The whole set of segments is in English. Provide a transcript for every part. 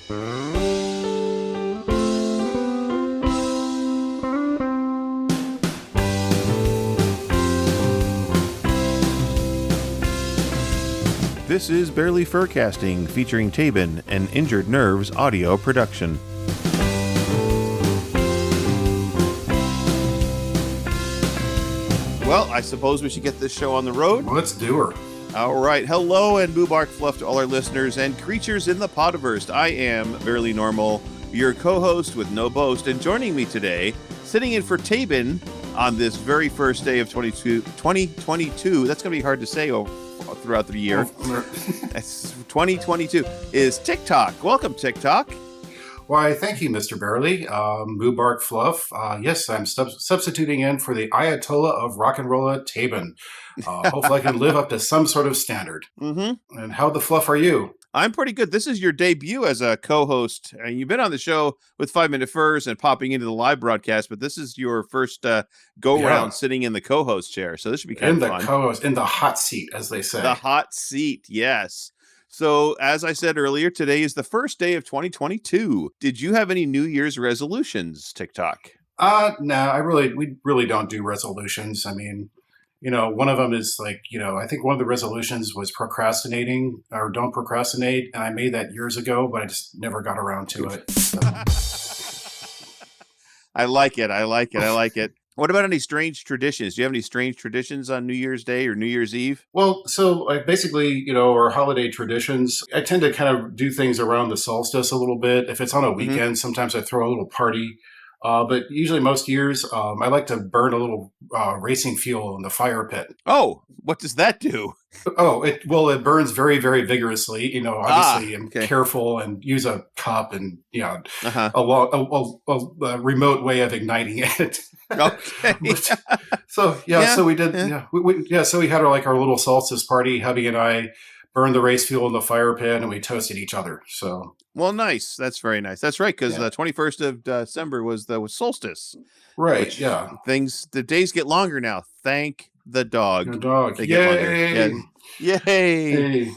This is Barely Furcasting, featuring Taebyn, an Injured Nerves audio production. Well, I suppose we should get this show on the road. Let's do her. All right. Hello and Moobarkfluff to all our listeners and creatures in the Podiverse. I am Barely Normal, your co-host with no boast, and joining me today, sitting in for Taebyn on this very first day of 2022. That's going to be hard to say throughout the year. That's 2022 is TickTock. Welcome, TickTock. Why, thank you, Mr. Barely. Moobarkfluff. Yes, I'm substituting in for the Ayatollah of rock and roll at Taebyn. Hopefully I can live up to some sort of standard. Mm-hmm. And how the fluff are you? I'm pretty good. This is your debut as a co-host. You've been on the show with 5 Minute Furs and popping into the live broadcast, but this is your first go-round sitting in the co-host chair. So this should be kind of fun. Co-host, in the hot seat, as they say. The hot seat, yes. So as I said earlier, today is the first day of 2022. Did you have any New Year's resolutions, TickTock? No, we really don't do resolutions. I mean, one of them is like, I think one of the resolutions was procrastinating or don't procrastinate. And I made that years ago, but I just never got around to it. So. I like it. What about any strange traditions? Do you have any strange traditions on New Year's Day or New Year's Eve? Well, so basically, our holiday traditions, I tend to kind of do things around the solstice a little bit. If it's on a weekend, sometimes I throw a little party. But usually most years, I like to burn a little racing fuel in the fire pit. Oh, what does that do? Oh, it burns very, very vigorously. Obviously I'm careful and use a cup and, a remote way of igniting it. Okay. So we did. So we had our little solstice party. Hubby and I burned the race fuel in the fire pit, and we toasted each other. So well, nice. That's very nice. That's right, because the 21st of December was solstice. Right. Which the days get longer now. Thank the dog. The dog. They Yay! Get longer. Yay!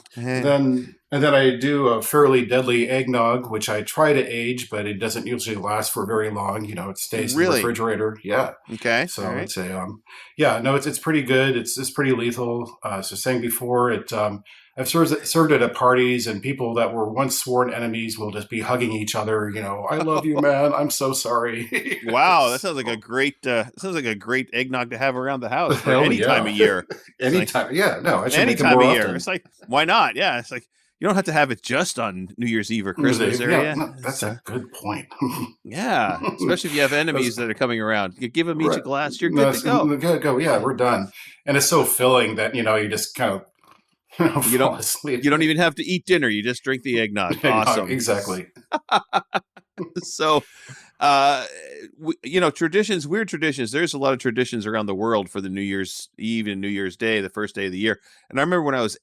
And then I do a fairly deadly eggnog, which I try to age, but it doesn't usually last for very long. It stays in the refrigerator. Yeah. Okay. So it's it's pretty good. It's pretty lethal. As I was saying before, I've served it at parties, and people that were once sworn enemies will just be hugging each other. I love you, man. I'm so sorry. Wow, that sounds like a great eggnog to have around the house for any time of year. Anytime, I should any make it time more of often. year. It's like, why not? Yeah, it's like you don't have to have it just on New Year's Eve or Christmas. That's a good point. Yeah, especially if you have enemies that are coming around. You give them each a glass. You're good to go. Good go. Yeah, we're done. And it's so filling that you just kind of. You don't even have to eat dinner. You just drink the eggnog. Awesome. Exactly. So, traditions, weird traditions. There's a lot of traditions around the world for the New Year's Eve and New Year's Day, the first day of the year. And I remember when I was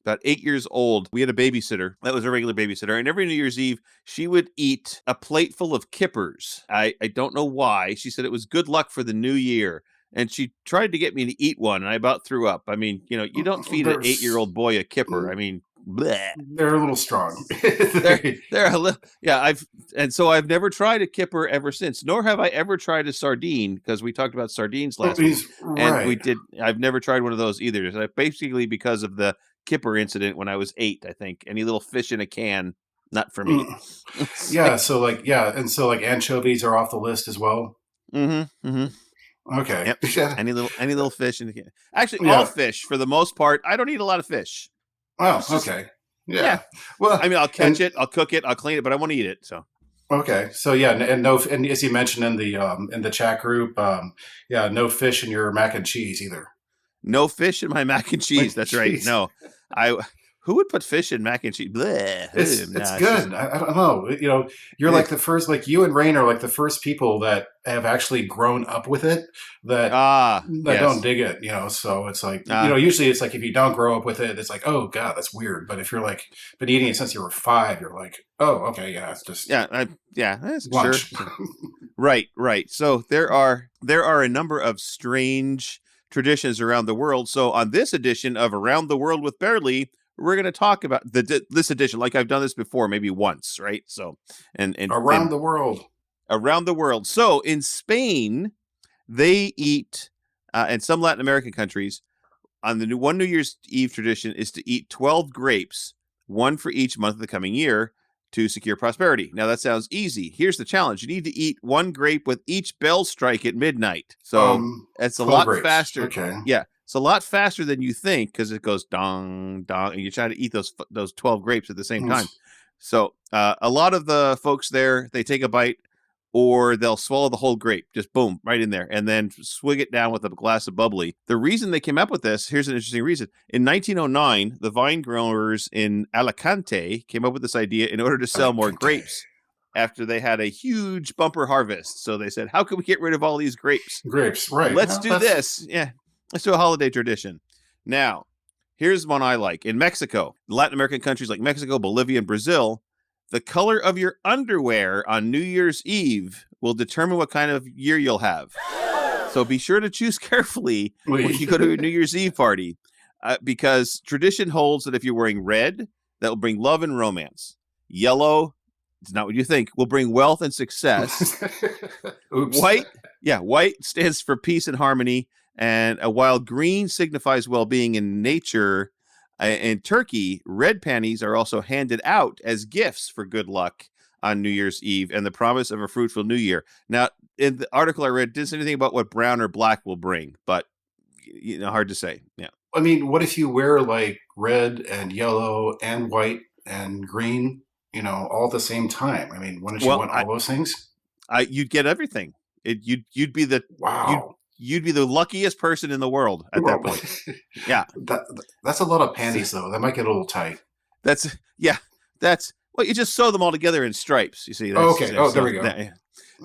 about 8 years old, we had a babysitter. That was a regular babysitter. And every New Year's Eve, she would eat a plate full of kippers. I don't know why. She said it was good luck for the new year. And she tried to get me to eat one, and I about threw up. I mean, you don't feed an 8-year-old boy a kipper. I mean, bleh. They're a little strong. they're a little, I've never tried a kipper ever since, nor have I ever tried a sardine, because we talked about sardines last week. And I've never tried one of those either. So basically because of the kipper incident when I was 8, I think. Any little fish in a can, not for me. So anchovies are off the list as well. Mm-hmm. Mm-hmm. Okay. Yep. Any little fish in the can. Actually, all fish for the most part. I don't eat a lot of fish. Oh, okay. Yeah. Well, I mean, I'll catch it, I'll cook it, I'll clean it, but I won't eat it. So. Okay. So and as you mentioned in the chat group, no fish in your mac and cheese either. No fish in my mac and cheese. That's right. No, who would put fish in mac and cheese? Bleh. It's good. I don't know. You're like the first, you and Rain are like the first people that have actually grown up with it that don't dig it, so it's like, usually it's like, if you don't grow up with it, it's like, oh God, that's weird. But if you're like been eating it since you were 5, you're like, oh, okay. Yeah. It's just, that's lunch. Sure. Right. So there are a number of strange traditions around the world. So on this edition of Around the World with Barely, we're going to talk about this edition. Like I've done this before, maybe once, right? So, and around the world. Around the world. So in Spain, they eat, and some Latin American countries, on the New Year's Eve tradition is to eat 12 grapes, one for each month of the coming year, to secure prosperity. Now that sounds easy. Here's the challenge: you need to eat one grape with each bell strike at midnight. So it's a lot grapes. faster. Okay. Yeah, it's a lot faster than you think because it goes dong dong, and you try to eat those 12 grapes at the same time. So a lot of the folks there, they take a bite, or they'll swallow the whole grape, just boom, right in there, and then swig it down with a glass of bubbly. The reason they came up with this, here's an interesting reason. In 1909, the vine growers in Alicante came up with this idea in order to sell more grapes after they had a huge bumper harvest. So they said, how can we get rid of all these grapes? Grapes, right. Let's do this. Yeah, let's do a holiday tradition. Now, here's one I like. In Mexico, Latin American countries like Mexico, Bolivia, and Brazil, the color of your underwear on New Year's Eve will determine what kind of year you'll have. So be sure to choose carefully when you go to a New Year's Eve party, because tradition holds that if you're wearing red, that will bring love and romance. Yellow, it's not what you think, will bring wealth and success. White stands for peace and harmony, and while green signifies well-being in nature. In Turkey, red panties are also handed out as gifts for good luck on New Year's Eve and the promise of a fruitful new year. Now, in the article I read, it didn't say anything about what brown or black will bring, but hard to say. Yeah. I mean, what if you wear like red and yellow and white and green, all at the same time? I mean, wouldn't you want all those things? You'd get everything. You'd be the wow. You'd be the luckiest person in the world at that point. Yeah. That's a lot of panties, though. That might get a little tight. You just sew them all together in stripes. You see? Okay. There we go.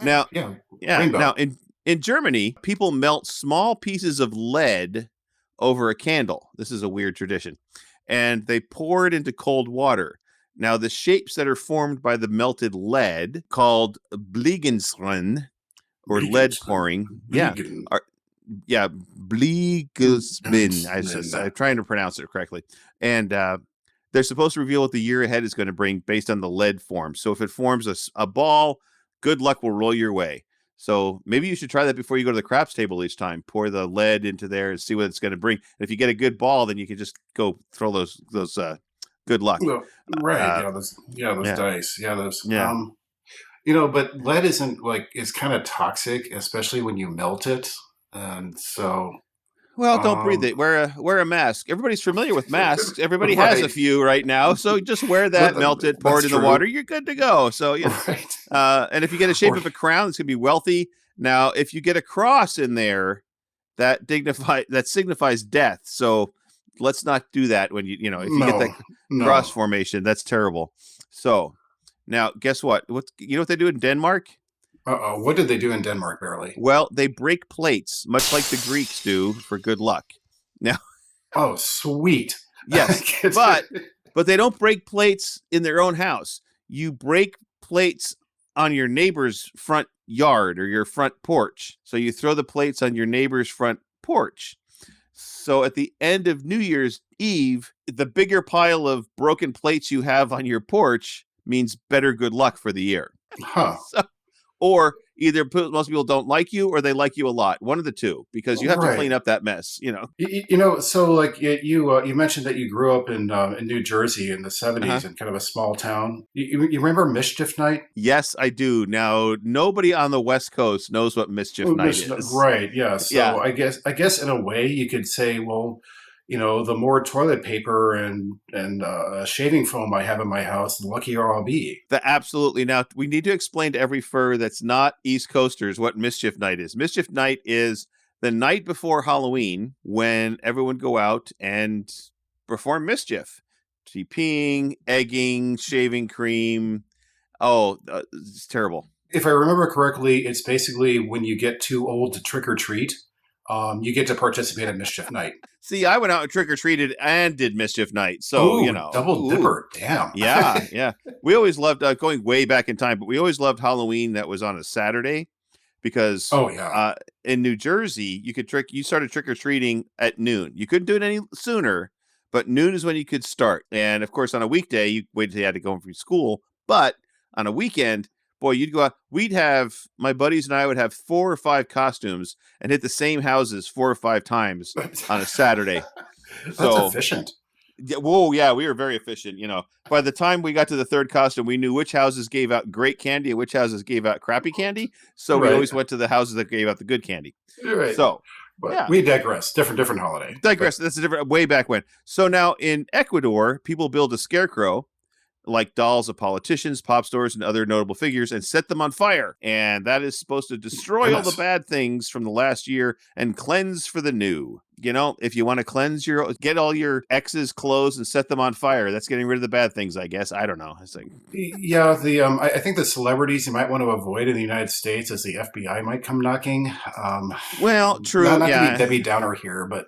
Now, Now, in Germany, people melt small pieces of lead over a candle. This is a weird tradition. And they pour it into cold water. Now, the shapes that are formed by the melted lead, called Bliegensrennen, or lead pouring. Bliegensmin. I'm trying to pronounce it correctly. And they're supposed to reveal what the year ahead is going to bring based on the lead form. So if it forms a ball, good luck will roll your way. So maybe you should try that before you go to the craps table each time. Pour the lead into there and see what it's going to bring. And if you get a good ball, then you can just go throw those good luck. Well, right. Those dice. Yeah, those. Yeah. But lead is kind of toxic, especially when you melt it. And so, don't breathe it. Wear a mask. Everybody's familiar with masks. Everybody has a few right now. So just wear that, melt it, pour it in the water. You're good to go. So right. And if you get a shape of a crown, it's gonna be wealthy. Now, if you get a cross in there, that signifies death. So let's not do that when if you get that cross formation, that's terrible. So. Now, guess what? What they do in Denmark? What did they do in Denmark, Barely? Well, they break plates, much like the Greeks do, for good luck. Now, oh, sweet. Yes, but they don't break plates in their own house. You break plates on your neighbor's front yard or your front porch. So you throw the plates on your neighbor's front porch. So at the end of New Year's Eve, the bigger pile of broken plates you have on your porch means better good luck for the year. Huh. Or either most people don't like you or they like you a lot. One of the two, because you have to clean up that mess, So like you mentioned that you grew up in New Jersey in the 70s in kind of a small town. You remember Mischief Night? Yes, I do. Now, nobody on the West Coast knows what Mischief Night is. Right, yeah. So I guess in a way you could say, well, the more toilet paper and shaving foam I have in my house, the luckier I'll be. Absolutely. Now, we need to explain to every fur that's not East Coasters what Mischief Night is. Mischief Night is the night before Halloween when everyone go out and perform mischief. Peeing, egging, shaving cream. Oh, it's terrible. If I remember correctly, it's basically when you get too old to trick or treat. You get to participate in Mischief Night. See, I went out and trick-or-treated and did Mischief Night. So, double dipper. Damn. Yeah. We always loved, going way back in time, but we always loved Halloween that was on a Saturday because in New Jersey, you started trick-or-treating at noon. You couldn't do it any sooner, but noon is when you could start. And of course, on a weekday, you waited till you had to go home from school. But on a weekend, boy, you'd go out. My buddies and I would have 4 or 5 costumes and hit the same houses 4 or 5 times on a Saturday. That's efficient. Yeah, we were very efficient. By the time we got to the 3rd costume, we knew which houses gave out great candy and which houses gave out crappy candy. So we always went to the houses that gave out the good candy. Right. So, but we digress. Different holiday. That's a different way back when. So now in Ecuador, people build a scarecrow, like dolls of politicians, pop stars, and other notable figures, and set them on fire. And that is supposed to destroy all the bad things from the last year and cleanse for the new. If you want to cleanse get all your ex's clothes and set them on fire, that's getting rid of the bad things, I guess. I don't know. It's like, yeah, I think the celebrities you might want to avoid in the United States as the FBI might come knocking. Well, true. Not to be Debbie Downer here, but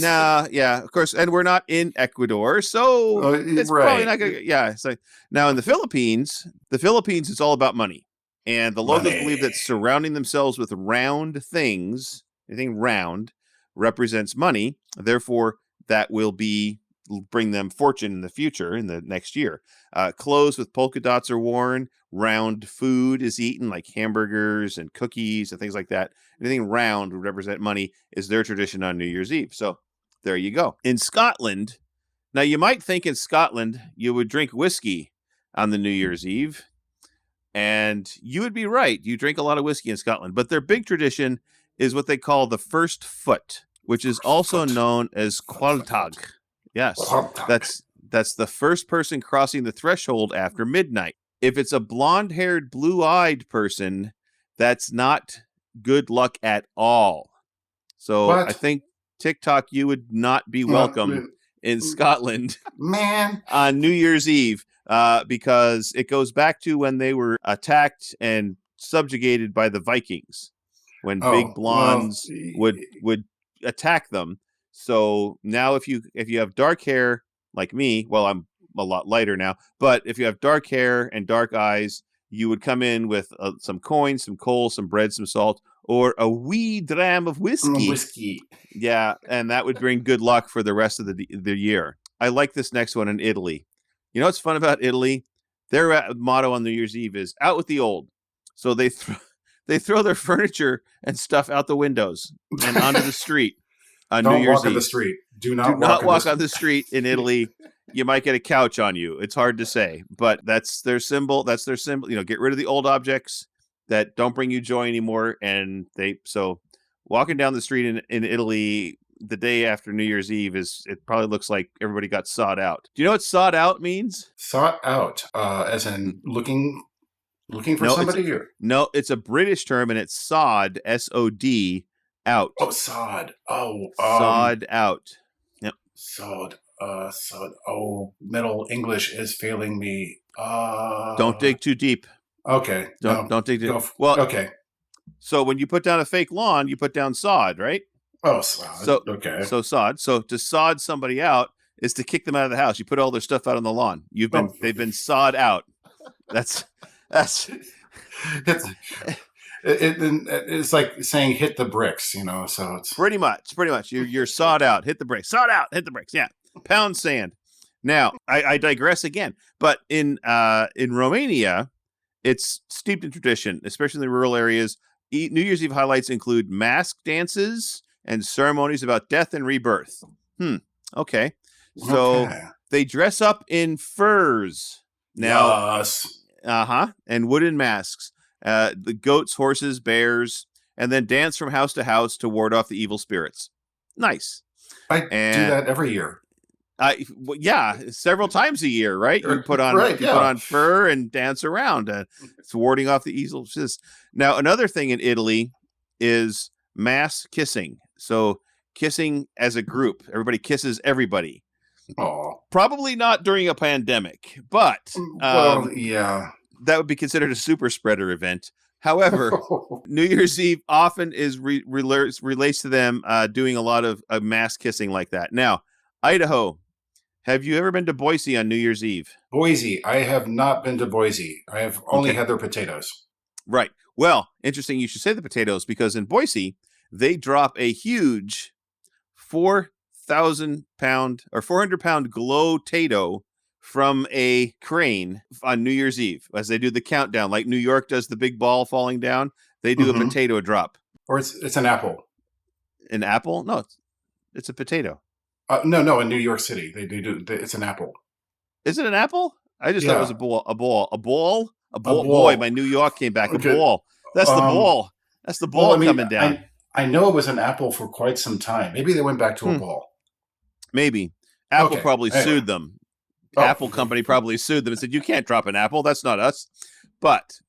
of course, and we're not in Ecuador, so it's probably not gonna. Yeah, it's like now in the Philippines, it's all about money, and the locals believe that surrounding themselves with round things, anything round, represents money. Therefore, that will bring them fortune in the future, in the next year. Clothes with polka dots are worn. Round food is eaten, like hamburgers and cookies and things like that. Anything round would represent money, is their tradition on New Year's Eve. So there you go. In Scotland, now you might think in Scotland you would drink whiskey on the New Year's Eve, and you would be right. You drink a lot of whiskey in Scotland, but their big tradition is what they call the first foot, which is also known as Cualtag. Yes, that's the first person crossing the threshold after midnight. If it's a blonde-haired, blue-eyed person, that's not good luck at all. So I think TickTock, you would not be welcome in Scotland, man, on New Year's Eve, because it goes back to when they were attacked and subjugated by the Vikings, when big blondes would attack them. So now if you have dark hair like me, well, I'm a lot lighter now, but if you have dark hair and dark eyes, you would come in with some coins, some coal, some bread, some salt, or a wee dram of whiskey. Yeah, and that would bring good luck for the rest of the year. I like this next one in Italy. You know what's fun about Italy? Their motto on New Year's Eve is "out with the old." So they throw their furniture and stuff out the windows and onto the street on New Year's Eve. Don't walk on the street. Do not walk on the street in Italy. You might get a couch on you. It's hard to say, but that's their symbol. Get rid of the old objects that don't bring you joy anymore. And so walking down the street in Italy the day after New Year's Eve it probably looks like everybody got sawed out. Do you know what sawed out means? Sought out, as in looking for somebody? No, it's a British term, and it's sod, S-O-D, out. Oh, sod. Oh, sod out. Yep. Sod. Oh, Middle English is failing me. Don't dig too deep. Okay. Don't dig too deep. Well, okay. So when you put down a fake lawn, you put down sod, right? Oh, sod. Okay. So sod. So to sod somebody out is to kick them out of the house. You put all their stuff out on the lawn. They've been sawed out. That's it's like saying hit the bricks, so it's pretty much you're sawed out, hit the bricks, sawed out, hit the bricks. Yeah. Pound sand. Now I digress again, but in Romania, it's steeped in tradition, especially in the rural areas. New Year's Eve highlights include mask dances and ceremonies about death and rebirth. Okay. So they dress up in furs now. Yes. And wooden masks. The goats, horses, bears, and then dance from house to house to ward off the evil spirits. Nice. I do that every year. Several times a year, right? You put on put on fur and dance around. It's warding off the evil spirits. Now, another thing in Italy is mass kissing. So kissing as a group. Everybody kisses everybody. Oh, probably not during a pandemic, but that would be considered a super spreader event. However, New Year's Eve often is relates to them doing a lot of mass kissing like that. Now, Idaho, have you ever been to Boise on New Year's Eve? Boise, I have not been to Boise. I have only had their potatoes. Right. Well, interesting you should say the potatoes, because in Boise, they drop a huge 400,000-pound or 400-pound glow tato from a crane on New Year's Eve as they do the countdown. Like New York does the big ball falling down. They do a potato drop. Or it's an apple. An apple? No, it's a potato. No, in New York City. They do. It's an apple. Is it an apple? I just thought it was a ball. A ball? Boy, my New York came back. Okay. A ball. That's the ball. That's the ball coming down. I know it was an apple for quite some time. Maybe they went back to a ball. Maybe. Apple probably sued them. Apple company probably sued them and said, you can't drop an apple. That's not us. But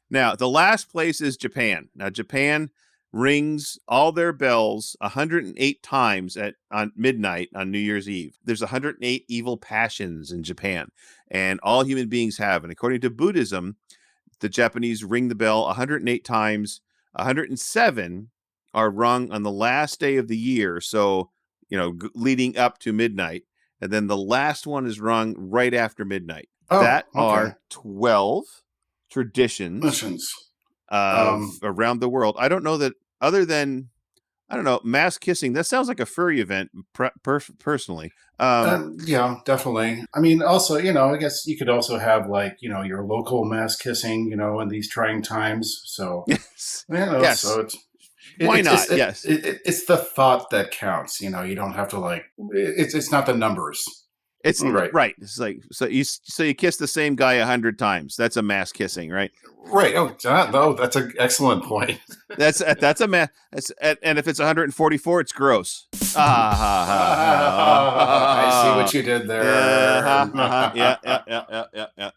now the last place is Japan. Now Japan rings all their bells 108 times on midnight on New Year's Eve. There's 108 evil passions in Japan, and all human beings have. And according to Buddhism, the Japanese ring the bell 108 times. 107 are rung on the last day of the year, so leading up to midnight. And then the last one is rung right after midnight. Are 12 traditions around the world. I don't know that other than, mass kissing. That sounds like a furry event personally. Yeah, definitely. I mean, also, I guess you could also have your local mass kissing, in these trying times. So, yes. Yes. So why not? Yes. It's the thought that counts. You don't have to it's not the numbers. It's right. It's like, so you kiss the same guy 100 times. That's a mass kissing, right? Right. Oh, no, that's an excellent point. That's a mass. And if it's 144, it's gross. I see what you did there. Yeah.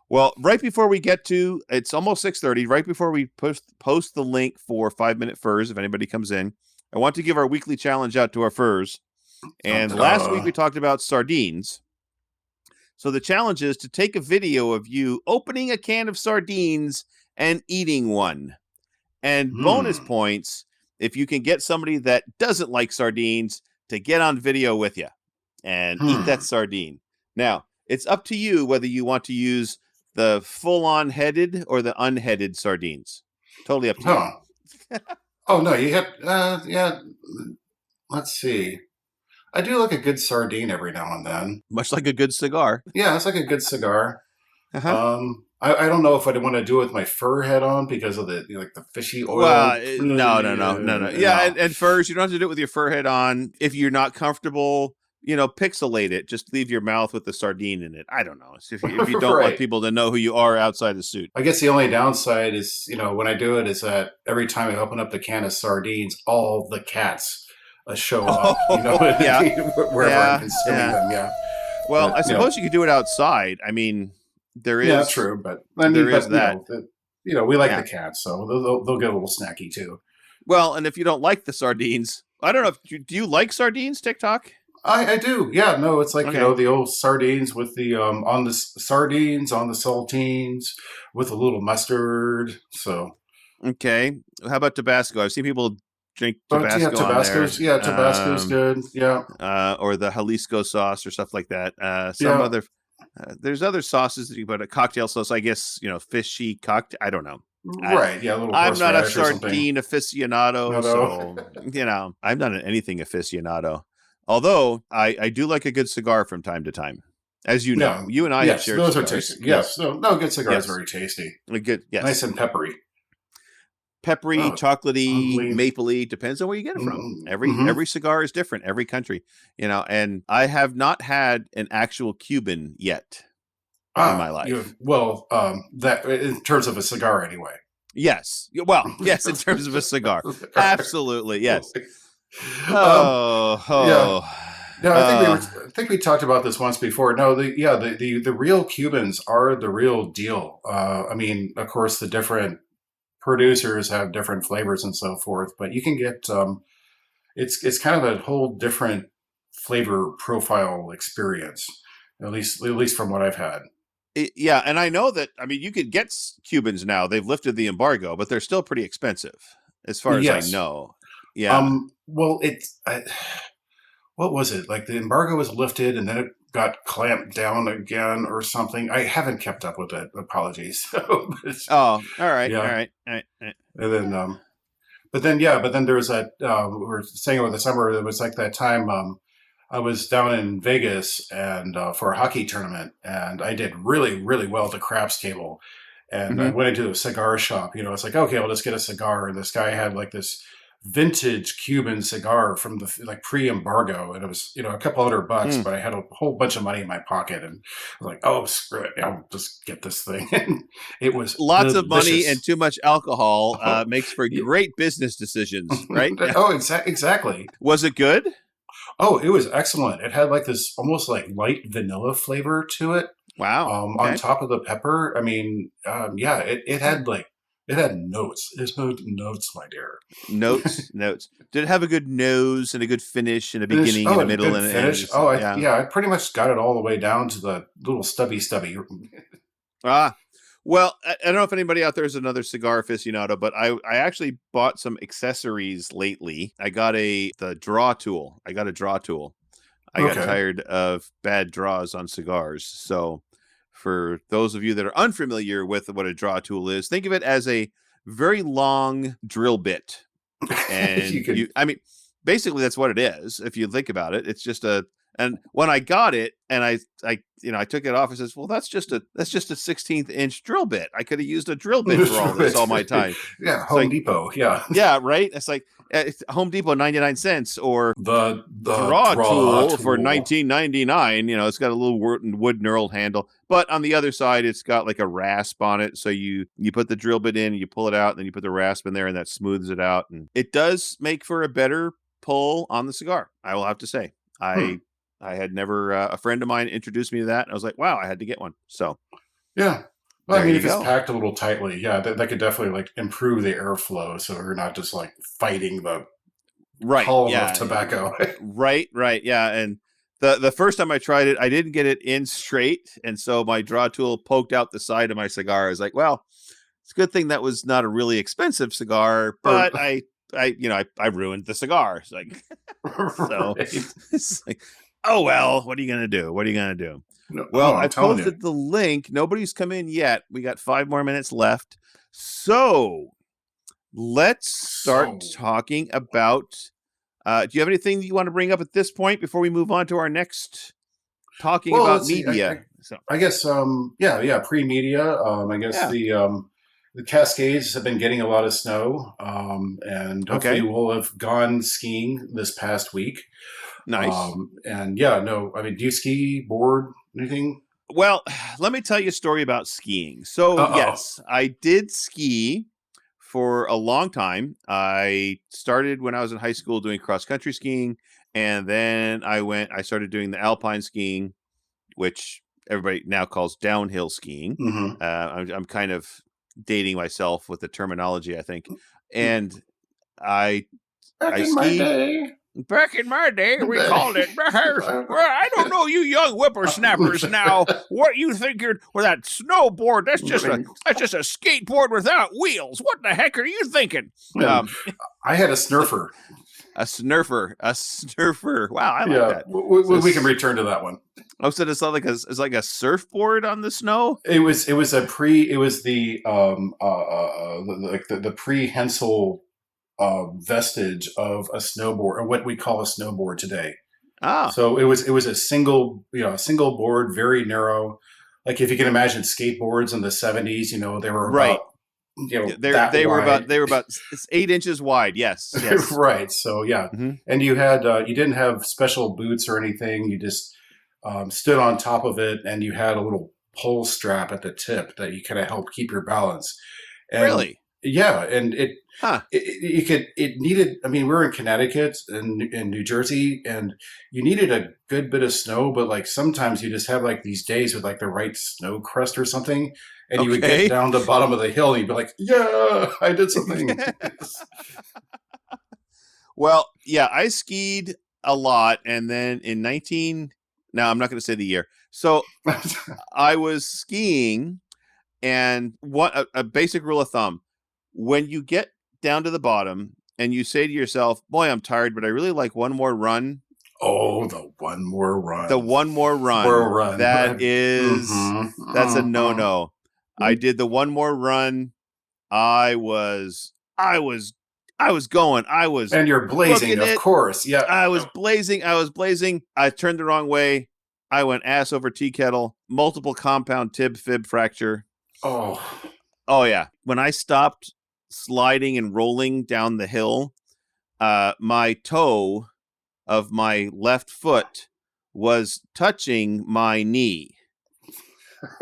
Well, right before we get to, it's almost 6:30, right before we post the link for 5-Minute Furs, if anybody comes in, I want to give our weekly challenge out to our furs. And last week we talked about sardines. So the challenge is to take a video of you opening a can of sardines and eating one. And bonus points if you can get somebody that doesn't like sardines to get on video with you and eat that sardine. Now, it's up to you whether you want to use the full-on headed or the unheaded sardines. Totally up to you. Oh, no, you have, yeah, let's see. I do like a good sardine every now and then. Much like a good cigar. Yeah, it's like a good cigar. I don't know if I'd want to do it with my fur head on because of the fishy oil. Well, no. Yeah, and furs, you don't have to do it with your fur head on. If you're not comfortable, pixelate it. Just leave your mouth with the sardine in it. I don't know. If you don't want people to know who you are outside the suit. I guess the only downside is, when I do it is that every time I open up the can of sardines, all the cats show up, wherever I'm consuming them. Yeah. Well, I suppose you could do it outside. I mean, there is. Yeah, true, but there is that. We like the cats, so they'll get a little snacky too. Well, and if you don't like the sardines, I don't know. Do you like sardines, TickTock? I do. Yeah, no, it's like, the old sardines with the on the sardines on the saltines with a little mustard. So okay, how about Tabasco? I've seen people drink Tabasco. Yeah, Tabasco's Tabasco's good. Yeah, or the Jalisco sauce or stuff like that. Other. There's other sauces that you put a cocktail sauce. I guess fishy cocktail. I don't know. Right. I'm not a sardine aficionado, so I'm not an anything aficionado. Although I do like a good cigar from time to time, as you know. You and I have shared those cigars. Are tasty. Yes, no, good cigar is very tasty. Good, yes, nice and peppery, chocolatey, mapley. Depends on where you get it from. Every cigar is different. Every country, and I have not had an actual Cuban yet in my life. That in terms of a cigar, anyway. Yes. Well, yes, in terms of a cigar, absolutely, yes. No, I think we talked about this once before. No, the real Cubans are the real deal. I mean, of course, the different producers have different flavors and so forth, but you can get it's kind of a whole different flavor profile experience, at least from what I've had. Yeah, and I know that. I mean, you could get Cubans now. They've lifted the embargo, but they're still pretty expensive, as far as I know. Yeah. Well, what was it? Like the embargo was lifted and then it got clamped down again or something. I haven't kept up with it. Apologies. All right. Yeah. All right. And then, but then there was that, we were saying over the summer, there was like that time, I was down in Vegas and for a hockey tournament, and I did really, really well at the craps table. And I went into a cigar shop. It's like, okay, I'll just get a cigar. And this guy had like this vintage Cuban cigar from the like pre-embargo, and it was a couple $100, but I had a whole bunch of money in my pocket, and I was like, oh, screw it, I'll just get this thing. And it was lots delicious. of money and too much alcohol makes for great business decisions, right? Oh, exactly. Was it good? Oh, it was excellent. It had like this almost like light vanilla flavor to it. Wow. On top of the pepper. I mean, yeah, it had like, it had notes. It had notes, my dear. Notes. Did it have a good nose and a good finish and a beginning and a middle and an finish? end? Oh, I pretty much got it all the way down to the little stubby. Well, I don't know if anybody out there is another cigar aficionado, but I actually bought some accessories lately. I got the draw tool. I got tired of bad draws on cigars. So for those of you that are unfamiliar with what a draw tool is, think of it as a very long drill bit. And I mean, basically that's what it is. If you think about it, it's just and when I got it and I took it off, I says, well, that's just a 16th inch drill bit. I could have used a drill bit for all this all my time. Yeah. Home Depot. Yeah. Yeah. Right. It's like Home Depot, 99 cents, or the draw tool for $19.99. It's got a little wood knurled handle, but on the other side, it's got like a rasp on it. So you put the drill bit in, and you pull it out, and then you put the rasp in there, and that smooths it out. And it does make for a better pull on the cigar, I will have to say. I had never, a friend of mine introduced me to that, and I was like, wow, I had to get one. So, yeah. Well, I mean, if it's packed a little tightly, yeah, that could definitely like improve the airflow, so you're not just like fighting the column of tobacco. Right, yeah. And the first time I tried it, I didn't get it in straight, and so my draw tool poked out the side of my cigar. I was like, well, it's a good thing that was not a really expensive cigar, but I ruined the cigar. It's like, so it's like, oh, well, what are you going to do? Well, I posted the link. Nobody's come in yet. We got 5 more minutes left. So let's start talking about, do you have anything that you want to bring up at this point before we move on to our next about media? I guess, pre-media. I guess the Cascades have been getting a lot of snow, and hopefully we'll have gone skiing this past week. Nice. And do you ski, board, anything? Well, let me tell you a story about skiing. So, yes, I did ski for a long time. I started when I was in high school doing cross-country skiing, and then I started doing the alpine skiing, which everybody now calls downhill skiing. Mm-hmm. I'm kind of dating myself with the terminology, I think. And I skied. Back in my day, we called it. Well, I don't know, you young whippersnappers now. What you thinking with that snowboard? That's just a skateboard without wheels. What the heck are you thinking? I had a snurfer. A snurfer. Wow, I like that. We can return to that one. Oh, so it's like a surfboard on the snow. It was the prehensile vestige of a snowboard, or what we call a snowboard today. So it was a single board, very narrow. Like if you can imagine skateboards in the 70s, they were right. They were about 8 inches wide. Yes. Right. So yeah, and you had you didn't have special boots or anything. You just stood on top of it, and you had a little pole strap at the tip that you kind of helped keep your balance. And really? Yeah, and it needed. I mean, we're in Connecticut and in New Jersey, and you needed a good bit of snow, but like sometimes you just have like these days with like the right snow crust or something, and you would get down the bottom of the hill, and you'd be like, "Yeah, I did something." Well, yeah, I skied a lot, and then now I'm not going to say the year. So I was skiing, and what a basic rule of thumb. When you get down to the bottom and you say to yourself, boy, I'm tired, but I really like one more run. Oh, the one more run. The one more run. That is, that's a no-no. I did the one more run. I was I was going. I was. And you're blazing, of course. Yeah. I was blazing. I turned the wrong way. I went ass over tea kettle. Multiple compound tib-fib fracture. Oh yeah. When I stopped sliding and rolling down the hill, my toe of my left foot was touching my knee.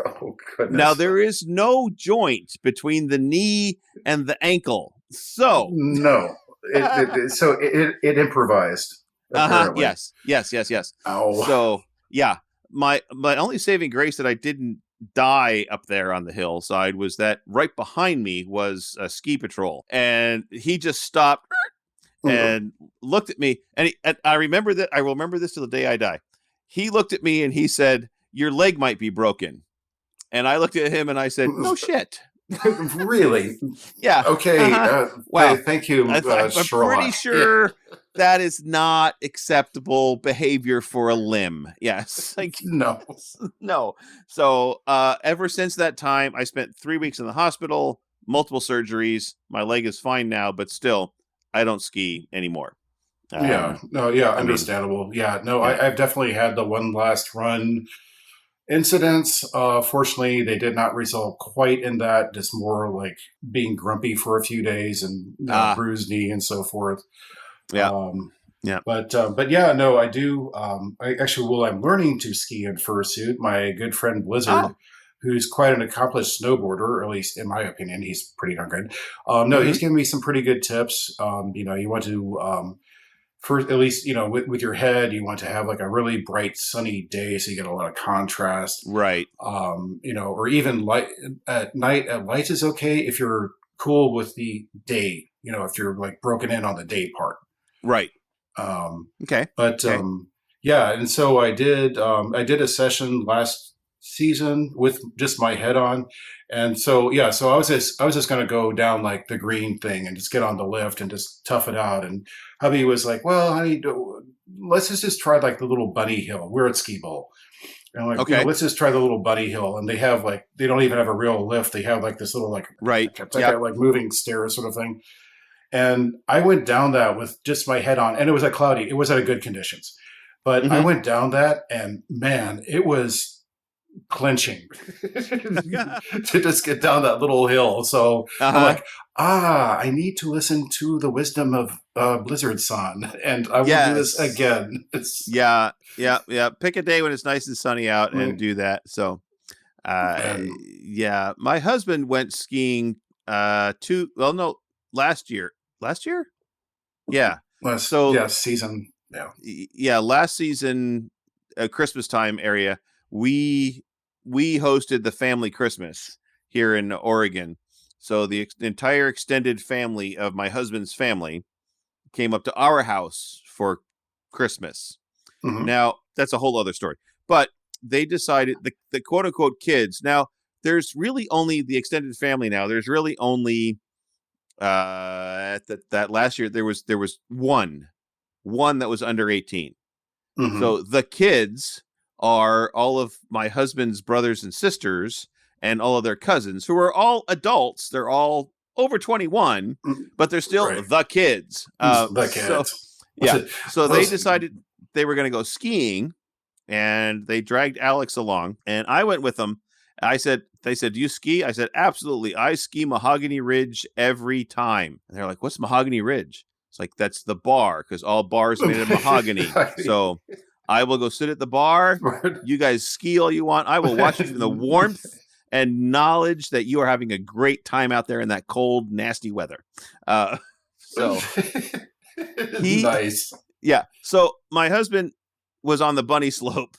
Oh, goodness. Now, there is no joint between the knee and the ankle. So. No. It improvised. Apparently. Yes. Ow. So, yeah. My only saving grace that I didn't die up there on the hillside was that right behind me was a ski patrol. And he just stopped and looked at me. And I remember that. I will remember this till the day I die. He looked at me and he said, "Your leg might be broken." And I looked at him and I said, "No shit." Really? Yeah. Okay. Well, thank you. I'm pretty sure that is not acceptable behavior for a limb. Yes. Like, no. So ever since that time, I spent 3 weeks in the hospital, multiple surgeries. My leg is fine now, but still, I don't ski anymore. Understandable. I've definitely had the one last run incidents. Fortunately, they did not result quite in that, just more like being grumpy for a few days and bruised knee and so forth. But yeah, no, I do. I'm learning to ski in fursuit. My good friend Blizzard, who's quite an accomplished snowboarder, or at least in my opinion, he's pretty darn good. He's given me some pretty good tips. You want to, first, at least, with your head, you want to have like a really bright sunny day so you get a lot of contrast. Right. Or even light at night. At light is okay if you're cool with the day. If you're like broken in on the day part. Right. Okay. But and so I did a session last season with just my head on, and so I was just going to go down like the green thing and just get on the lift and just tough it out. And hubby was like, "Well, honey, let's just try like the little bunny hill. We're at Ski Bowl." And I'm like, let's just try the little bunny hill. And they have they don't even have a real lift. They have like this little like moving stairs sort of thing. And I went down that with just my head on, and it was cloudy. It was at good conditions, but I went down that, and man, it was clenching to just get down that little hill. So I'm like, I need to listen to the wisdom of Blizzard-san, and I will do this again. Yeah. Pick a day when it's nice and sunny out and do that. So, my husband went skiing last year. Yeah. Season. Yeah. Yeah. Last season, Christmas time area, we hosted the family Christmas here in Oregon. So the entire extended family of my husband's family came up to our house for Christmas. Mm-hmm. Now, that's a whole other story. But they decided, the quote unquote kids. Now, there's really only the extended family now. There's really only that last year there was one that was under 18. Mm-hmm. So the kids are all of my husband's brothers and sisters and all of their cousins, who are all adults. They're all over 21, but they're still the kids. The kids. So they decided they were going to go skiing, and they dragged Alex along, and I went with them. They said, "Do you ski?" I said, "Absolutely. I ski Mahogany Ridge every time." And they're like, "What's Mahogany Ridge?" It's like, that's the bar, because all bars made of mahogany. So I will go sit at the bar. You guys ski all you want. I will watch you in the warmth and knowledge that you are having a great time out there in that cold, nasty weather. Nice. Yeah. So my husband was on the bunny slope.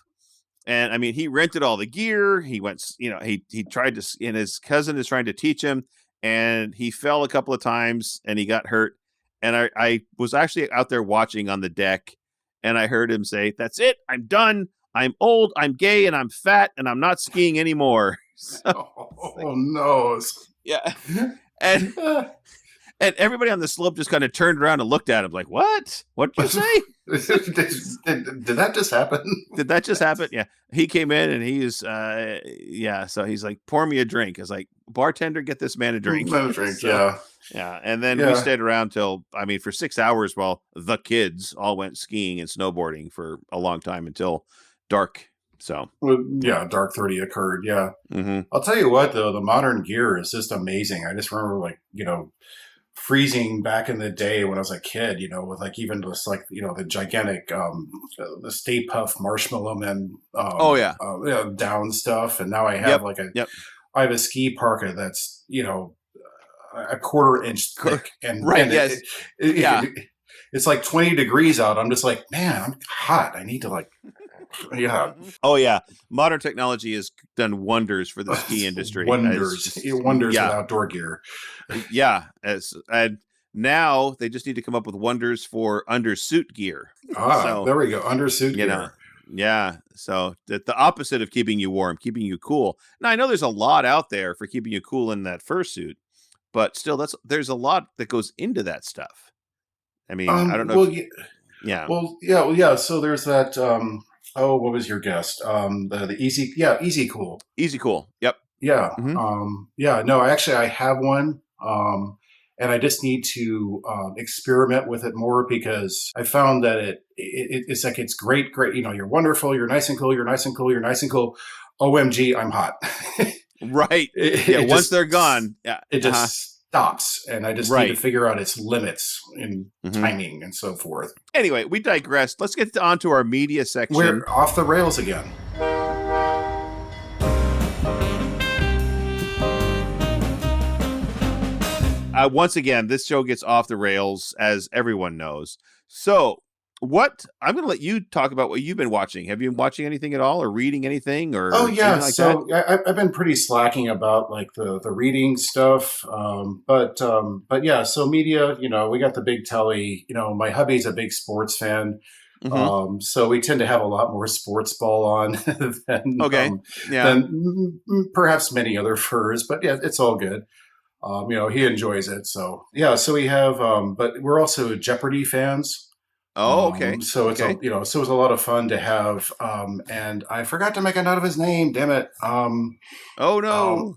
And I mean, he rented all the gear. He went, he tried to, and his cousin is trying to teach him, and he fell a couple of times and he got hurt. And I was actually out there watching on the deck, and I heard him say, "That's it. I'm done. I'm old. I'm gay, and I'm fat, and I'm not skiing anymore." So, no. Yeah. And And everybody on the slope just kind of turned around and looked at him like, what? What'd you say? Did that just happen? Did that just happen? Yeah. He came in and he's, so he's like, pour me a drink. I was like, bartender, get this man a drink. Yeah. Yeah. And then we stayed around for 6 hours while the kids all went skiing and snowboarding for a long time until dark. So, dark 30 occurred. Yeah. Mm-hmm. I'll tell you what, though, the modern gear is just amazing. I just remember, freezing back in the day when I was a kid, with even just the gigantic, the Stay Puft Marshmallow Man, down stuff. And now I have I have a ski parka that's, a quarter inch thick. And, it's like 20 degrees out. I'm just like, man, I'm hot. I need to yeah. Oh yeah. Modern technology has done wonders for the ski industry. Wonders with outdoor gear. Yeah. And now they just need to come up with wonders for undersuit gear. There we go. Undersuit gear. Yeah. So the opposite of keeping you warm, keeping you cool. Now I know there's a lot out there for keeping you cool in that fursuit, but still there's a lot that goes into that stuff. I mean, I don't know. So there's that, what was your guest? The Easy Cool. Easy Cool. Yep. Yeah. Mm-hmm. I have one. And I just need to experiment with it more because I found that it's like, it's great. You're wonderful. You're nice and cool. You're nice and cool. You're nice and cool. OMG, I'm hot. Right. Once they're gone. Yeah. It just stops, and I just need to figure out its limits in timing and so forth. Anyway, we digressed. Let's get on to our media section. We're off the rails again. Once again, this show gets off the rails, as everyone knows. So, I'm going to let you talk about what you've been watching. Have you been watching anything at all, or reading anything, or? Oh yeah, I've been pretty slacking about the reading stuff, but yeah. So media, we got the big telly. My hubby's a big sports fan, so we tend to have a lot more sports ball on than perhaps many other furs. But yeah, it's all good. He enjoys it. So yeah. So we have, but we're also Jeopardy fans. Oh, okay. So it's so it was a lot of fun to have. And I forgot to make a note of his name. Damn it. Oh no.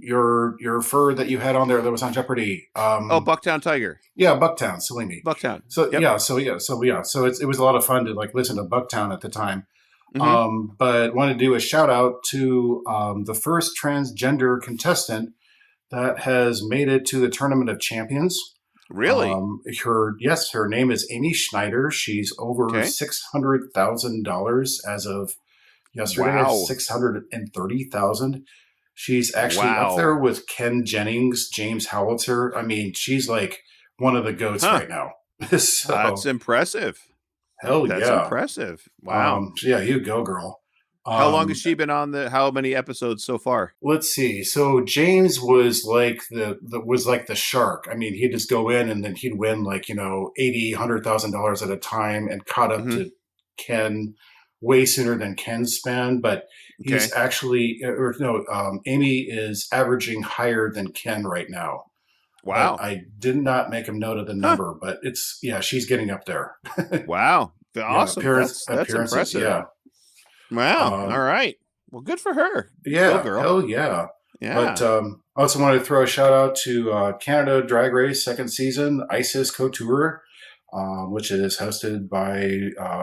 Your fur that you had on there that was on Jeopardy. Bucktown Tiger. Yeah, Bucktown. Silly me. Bucktown. So So it was a lot of fun to listen to Bucktown at the time. Mm-hmm. But want to do a shout out to the first transgender contestant that has made it to the Tournament of Champions. Really? Her name is Amy Schneider. She's over $600,000 as of yesterday. Wow. 630,000. She's actually up there with Ken Jennings, James Howitzer. I mean, she's like one of the goats right now. So, that's impressive. Hell that's yeah. Impressive. Wow. You go, girl. How long has she been on how many episodes so far? Let's see. So James was like the shark. I mean, he'd just go in and then he'd win $100,000 at a time and caught up to Ken way sooner than Ken's spend. But he's actually, Amy is averaging higher than Ken right now. Wow. But I did not make a note of the number, but she's getting up there. Wow. Awesome. That's impressive. Yeah. Wow. All right. Well, good for her. Yeah. Go, girl. Hell yeah. Yeah. But I also wanted to throw a shout out to Canada Drag Race second season, Isis Couture, which is hosted by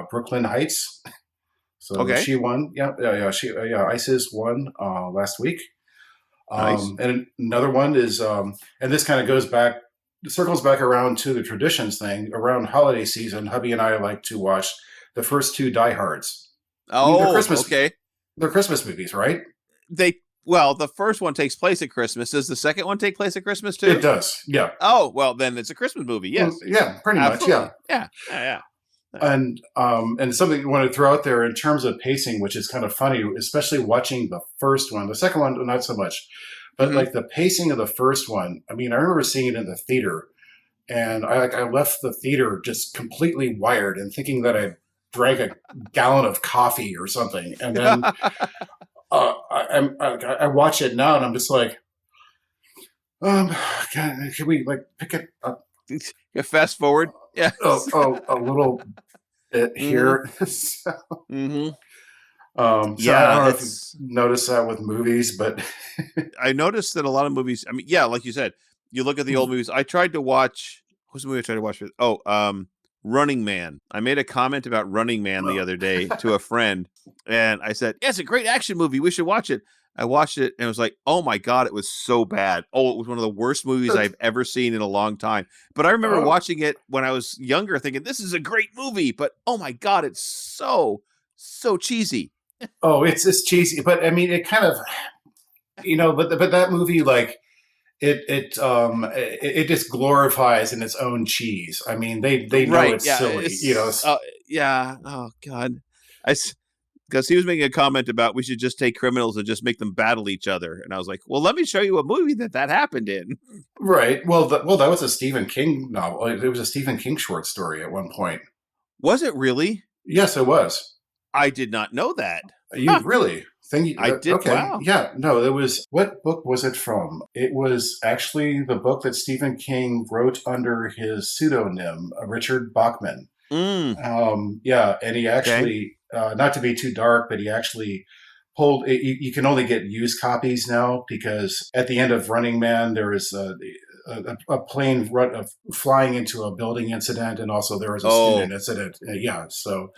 Brooklyn Heights. So she won. Yeah. Isis won last week. Nice. And another one is, and this kind of circles back around to the traditions thing. Around holiday season, hubby and I like to watch the first two Die Hards. Oh, they're Christmas, okay. They're Christmas movies, right? The first one takes place at Christmas. Does the second one take place at Christmas too? It does, yeah. Oh, well, then it's a Christmas movie, yes. Yeah, pretty much, yeah. Yeah. And something you want to throw out there in terms of pacing, which is kind of funny, especially watching the first one. The second one, not so much. But the pacing of the first one, I mean, I remember seeing it in the theater, and I left the theater just completely wired and thinking that I drank a gallon of coffee or something. And then I watch it now and I'm just like, can we like pick it up? Fast forward. Yes. A little bit here. So, mm-hmm. So I don't know if you noticed that with movies, but I noticed that a lot of movies, I mean, yeah, like you said, you look at the old movies. I tried to watch, what's the movie I tried to watch? Running Man. I made a comment about Running Man the other day to a friend, and I said, yeah, it's a great action movie. We should watch it. I watched it, and it was like, oh my God, it was so bad. Oh, it was one of the worst movies I've ever seen in a long time. But I remember watching it when I was younger, thinking, this is a great movie. But oh my God, it's so cheesy. Oh, it's cheesy. But I mean, it kind of, but that movie, like, it just glorifies in its own cheese. I mean, they know it's silly, yeah. Oh God, because he was making a comment about we should just take criminals and just make them battle each other, and I was like, well, let me show you a movie that happened in. Right. Well, that was a Stephen King novel. It was a Stephen King short story at one point. Was it really? Yes, it was. I did not know that. You really? I did. Okay. Wow. Yeah. No, it was. What book was it from? It was actually the book that Stephen King wrote under his pseudonym, Richard Bachman. Yeah, and he actually, not to be too dark, but he actually pulled. You can only get used copies now because at the end of Running Man, there is a plane flying into a building incident, and also there was a student incident. So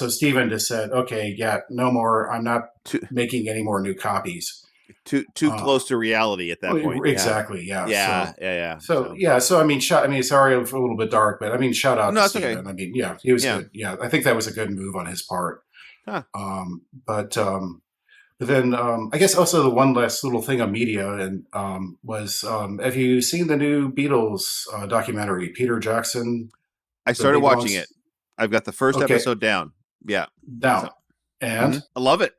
Stephen just said, "Okay, yeah, no more. I'm not making any more new copies." Too close to reality at that point. Exactly. Yeah. Yeah. So I mean, sorry, it was a little bit dark, but I mean, shout out to Stephen. Okay. I mean, yeah, he was good. Yeah, I think that was a good move on his part. Huh. But then I guess also the one last little thing on media and was have you seen the new Beatles documentary, Peter Jackson? I started watching it. I've got the first episode down. Yeah. Down. And I love it.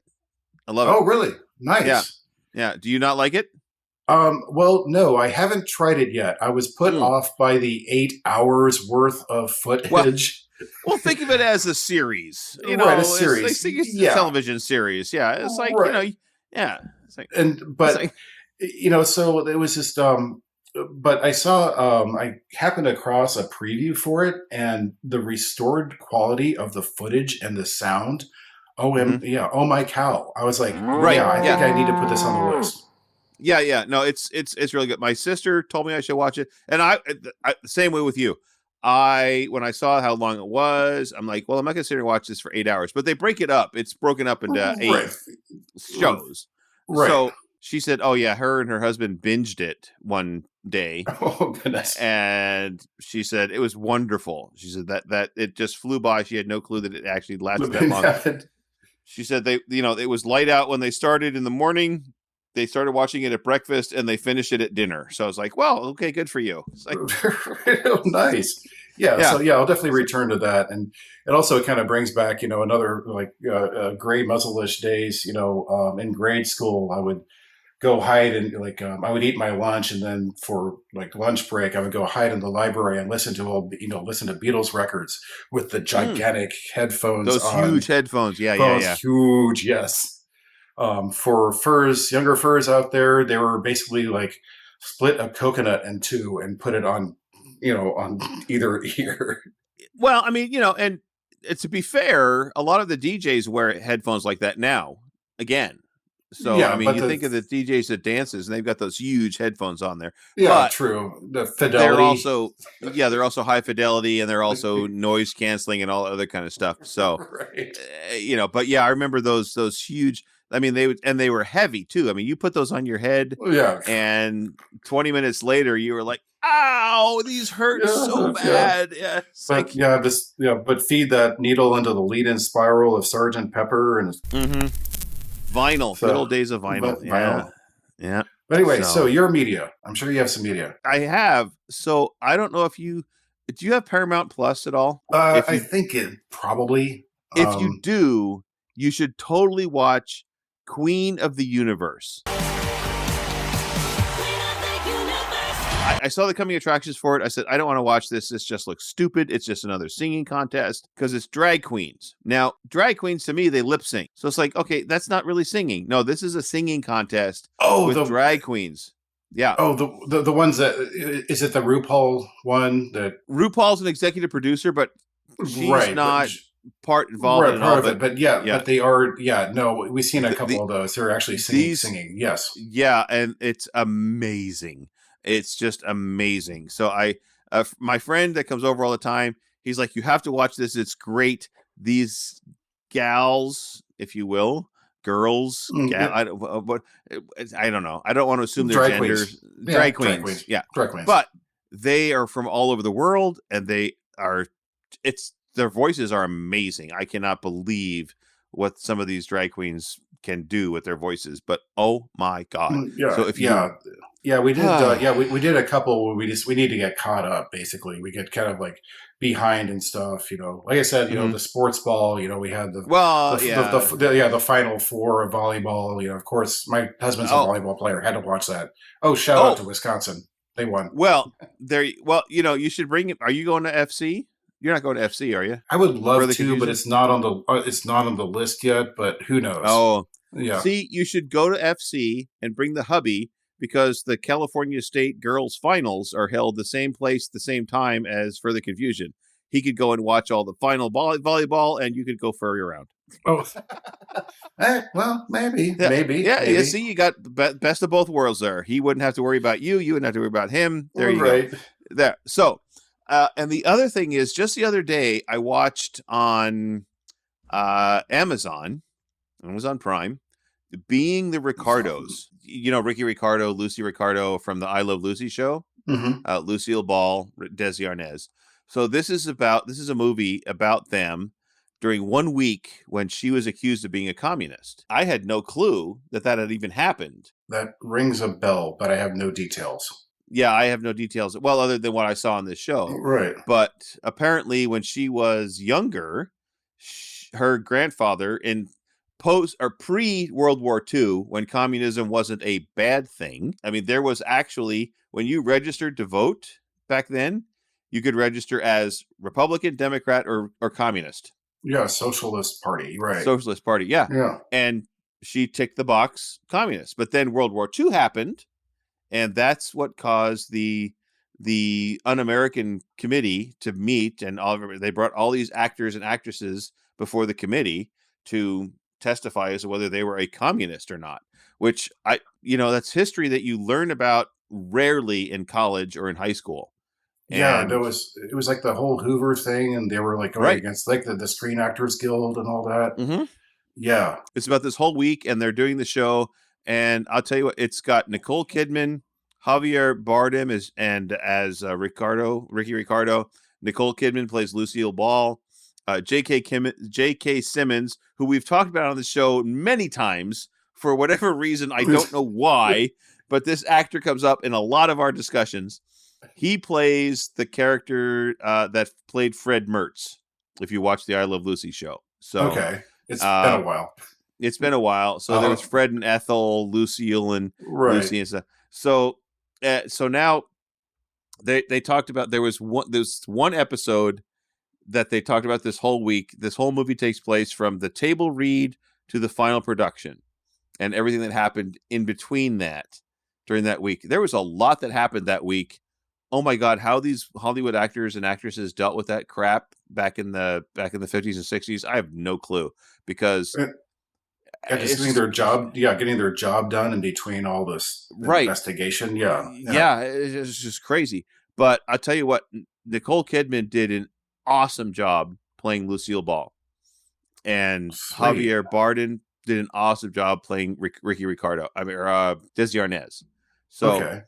Oh, really? Nice. Yeah. Do you not like it? Well, no, I haven't tried it yet. I was put off by the 8 hours worth of footage. Well, think of it as a series. A series. It's a television series. Yeah. It's like, It's like, so it was just, but I saw, I happened across a preview for it and the restored quality of the footage and the sound. Oh my cow. I was like, I think I need to put this on the list. Yeah. No, it's really good. My sister told me I should watch it. And I same way with you. When I saw how long it was, I'm like, well, I'm not going to sit here and watch this for 8 hours. But they break it up. It's broken up into 8 shows. Right. So she said, oh, yeah, her and her husband binged it one day. Oh, goodness. And she said it was wonderful. She said that it just flew by. She had no clue that it actually lasted that long. She said it was light out when they started in the morning. They started watching it at breakfast and they finished it at dinner. So I was like, well, okay, good for you. It's like, nice. Yeah. So I'll definitely return to that. And it also kind of brings back, another like gray muzzle-ish days, in grade school, I would go hide and I would eat my lunch. And then for like lunch break, I would go hide in the library and listen to Beatles records with the gigantic headphones. Those huge headphones. Yeah. Huge. Yes. For younger furs out there, they were basically like split a coconut in two and put it on, on either ear. Well, I mean, and to be fair, a lot of the DJs wear headphones like that now again. So, I mean, you think of the DJs that dances and they've got those huge headphones on there. Yeah, but true. The fidelity. They're also high fidelity and they're also noise canceling and all other kind of stuff. So, right. But yeah, I remember those huge. I mean, they were heavy too. I mean, you put those on your head, and 20 minutes later, you were like, "Ow, these hurt so bad." Yeah, but feed that needle into the lead-in spiral of Sergeant Pepper and vinyl. Good old days of vinyl. Yeah. But anyway, so your media. I'm sure you have some media. I have. So I don't know if do you have Paramount Plus at all? I think it probably. If you do, you should totally watch Queen of the Universe. I saw the coming attractions for it. I said, I don't want to watch this. This just looks stupid. It's just another singing contest because it's drag queens. Now, drag queens, to me, they lip sync. So it's like, okay, that's not really singing. No, this is a singing contest with drag queens. Yeah. Oh, the ones that is it the RuPaul one that RuPaul's an executive producer, but she's right, but not part involved in right it part all. of it, But but yeah, yeah, but they are no, we've seen a couple the of those. They're actually these singing. Yes. yeah, and it's amazing. It's just amazing. So my friend that comes over all the time, he's like, you have to watch this. It's great. These gals, if you will, girls, I don't, I don't know. I don't want to assume their Drag genders. queens. Yeah, drag queens. Yeah, Drag queens. but they are from all over the world, and they are. It's their voices are amazing. I cannot believe what some of these drag queens can do with their voices, but oh my god. Yeah, So if you we did we did a couple where we need to get caught up. Basically, we get kind of like behind and stuff. Like I said, the sports ball. We had the final four of volleyball. Of course, my husband's a volleyball player. Had to watch that. Oh, shout out to Wisconsin, they won. Well, you should bring it. Are you going to FC? You're not going to FC, are you? I would love to, but it's not on the list yet. But who knows? Oh, yeah. See, you should go to FC and bring the hubby, because the California State girls finals are held the same place, the same time as Further Confusion. He could go and watch all the final volleyball, and you could go furry around. Oh, well, maybe. Yeah. See, you got the best of both worlds there. He wouldn't have to worry about you. You wouldn't have to worry about him. There you go. There. So, and the other thing is, just the other day, I watched on Amazon Prime, Being the Ricardos. Ricky Ricardo, Lucy Ricardo from the I Love Lucy show, Lucille Ball, Desi Arnaz. So this is a movie about them during 1 week when she was accused of being a communist. I had no clue that had even happened. That rings a bell, but I have no details. Yeah, I have no details. Well, other than what I saw on this show. Right. But apparently when she was younger, her grandfather in post or pre-World War II, when communism wasn't a bad thing. I mean, there was actually, when you registered to vote back then, you could register as Republican, Democrat, or Communist. Yeah, Socialist Party, right. Socialist Party, yeah. Yeah. And she ticked the box Communist. But then World War II happened, and that's what caused the Un-American Committee to meet, and they brought all these actors and actresses before the committee to testify as to whether they were a communist or not, which that's history that you learn about rarely in college or in high school. And it was like the whole Hoover thing, and they were like going against like the Screen Actors Guild and all that. Mm-hmm. Yeah. It's about this whole week, and they're doing the show, and I'll tell you what, it's got Nicole Kidman, Javier Bardem as Ricky Ricardo. Nicole Kidman plays Lucille Ball. J.K. Simmons, who we've talked about on the show many times for whatever reason, I don't know why, but this actor comes up in a lot of our discussions. He plays the character that played Fred Mertz, if you watch the I Love Lucy show. So okay, it's been a while. It's been a while. So there was Fred and Ethel, Lucille and Lucy and stuff. So now they talked about there's one episode that they talked about this whole week. This whole movie takes place from the table read to the final production and everything that happened in between that during that week. There was a lot that happened that week. Oh my God, how these Hollywood actors and actresses dealt with that crap back in the 50s and 60s, I have no clue, because getting their job done in between all this investigation. Yeah, it's just crazy. But I'll tell you what, Nicole Kidman did an awesome job playing Lucille Ball, and Javier Bardem did an awesome job playing Ricky Ricardo. Desi Arnaz. So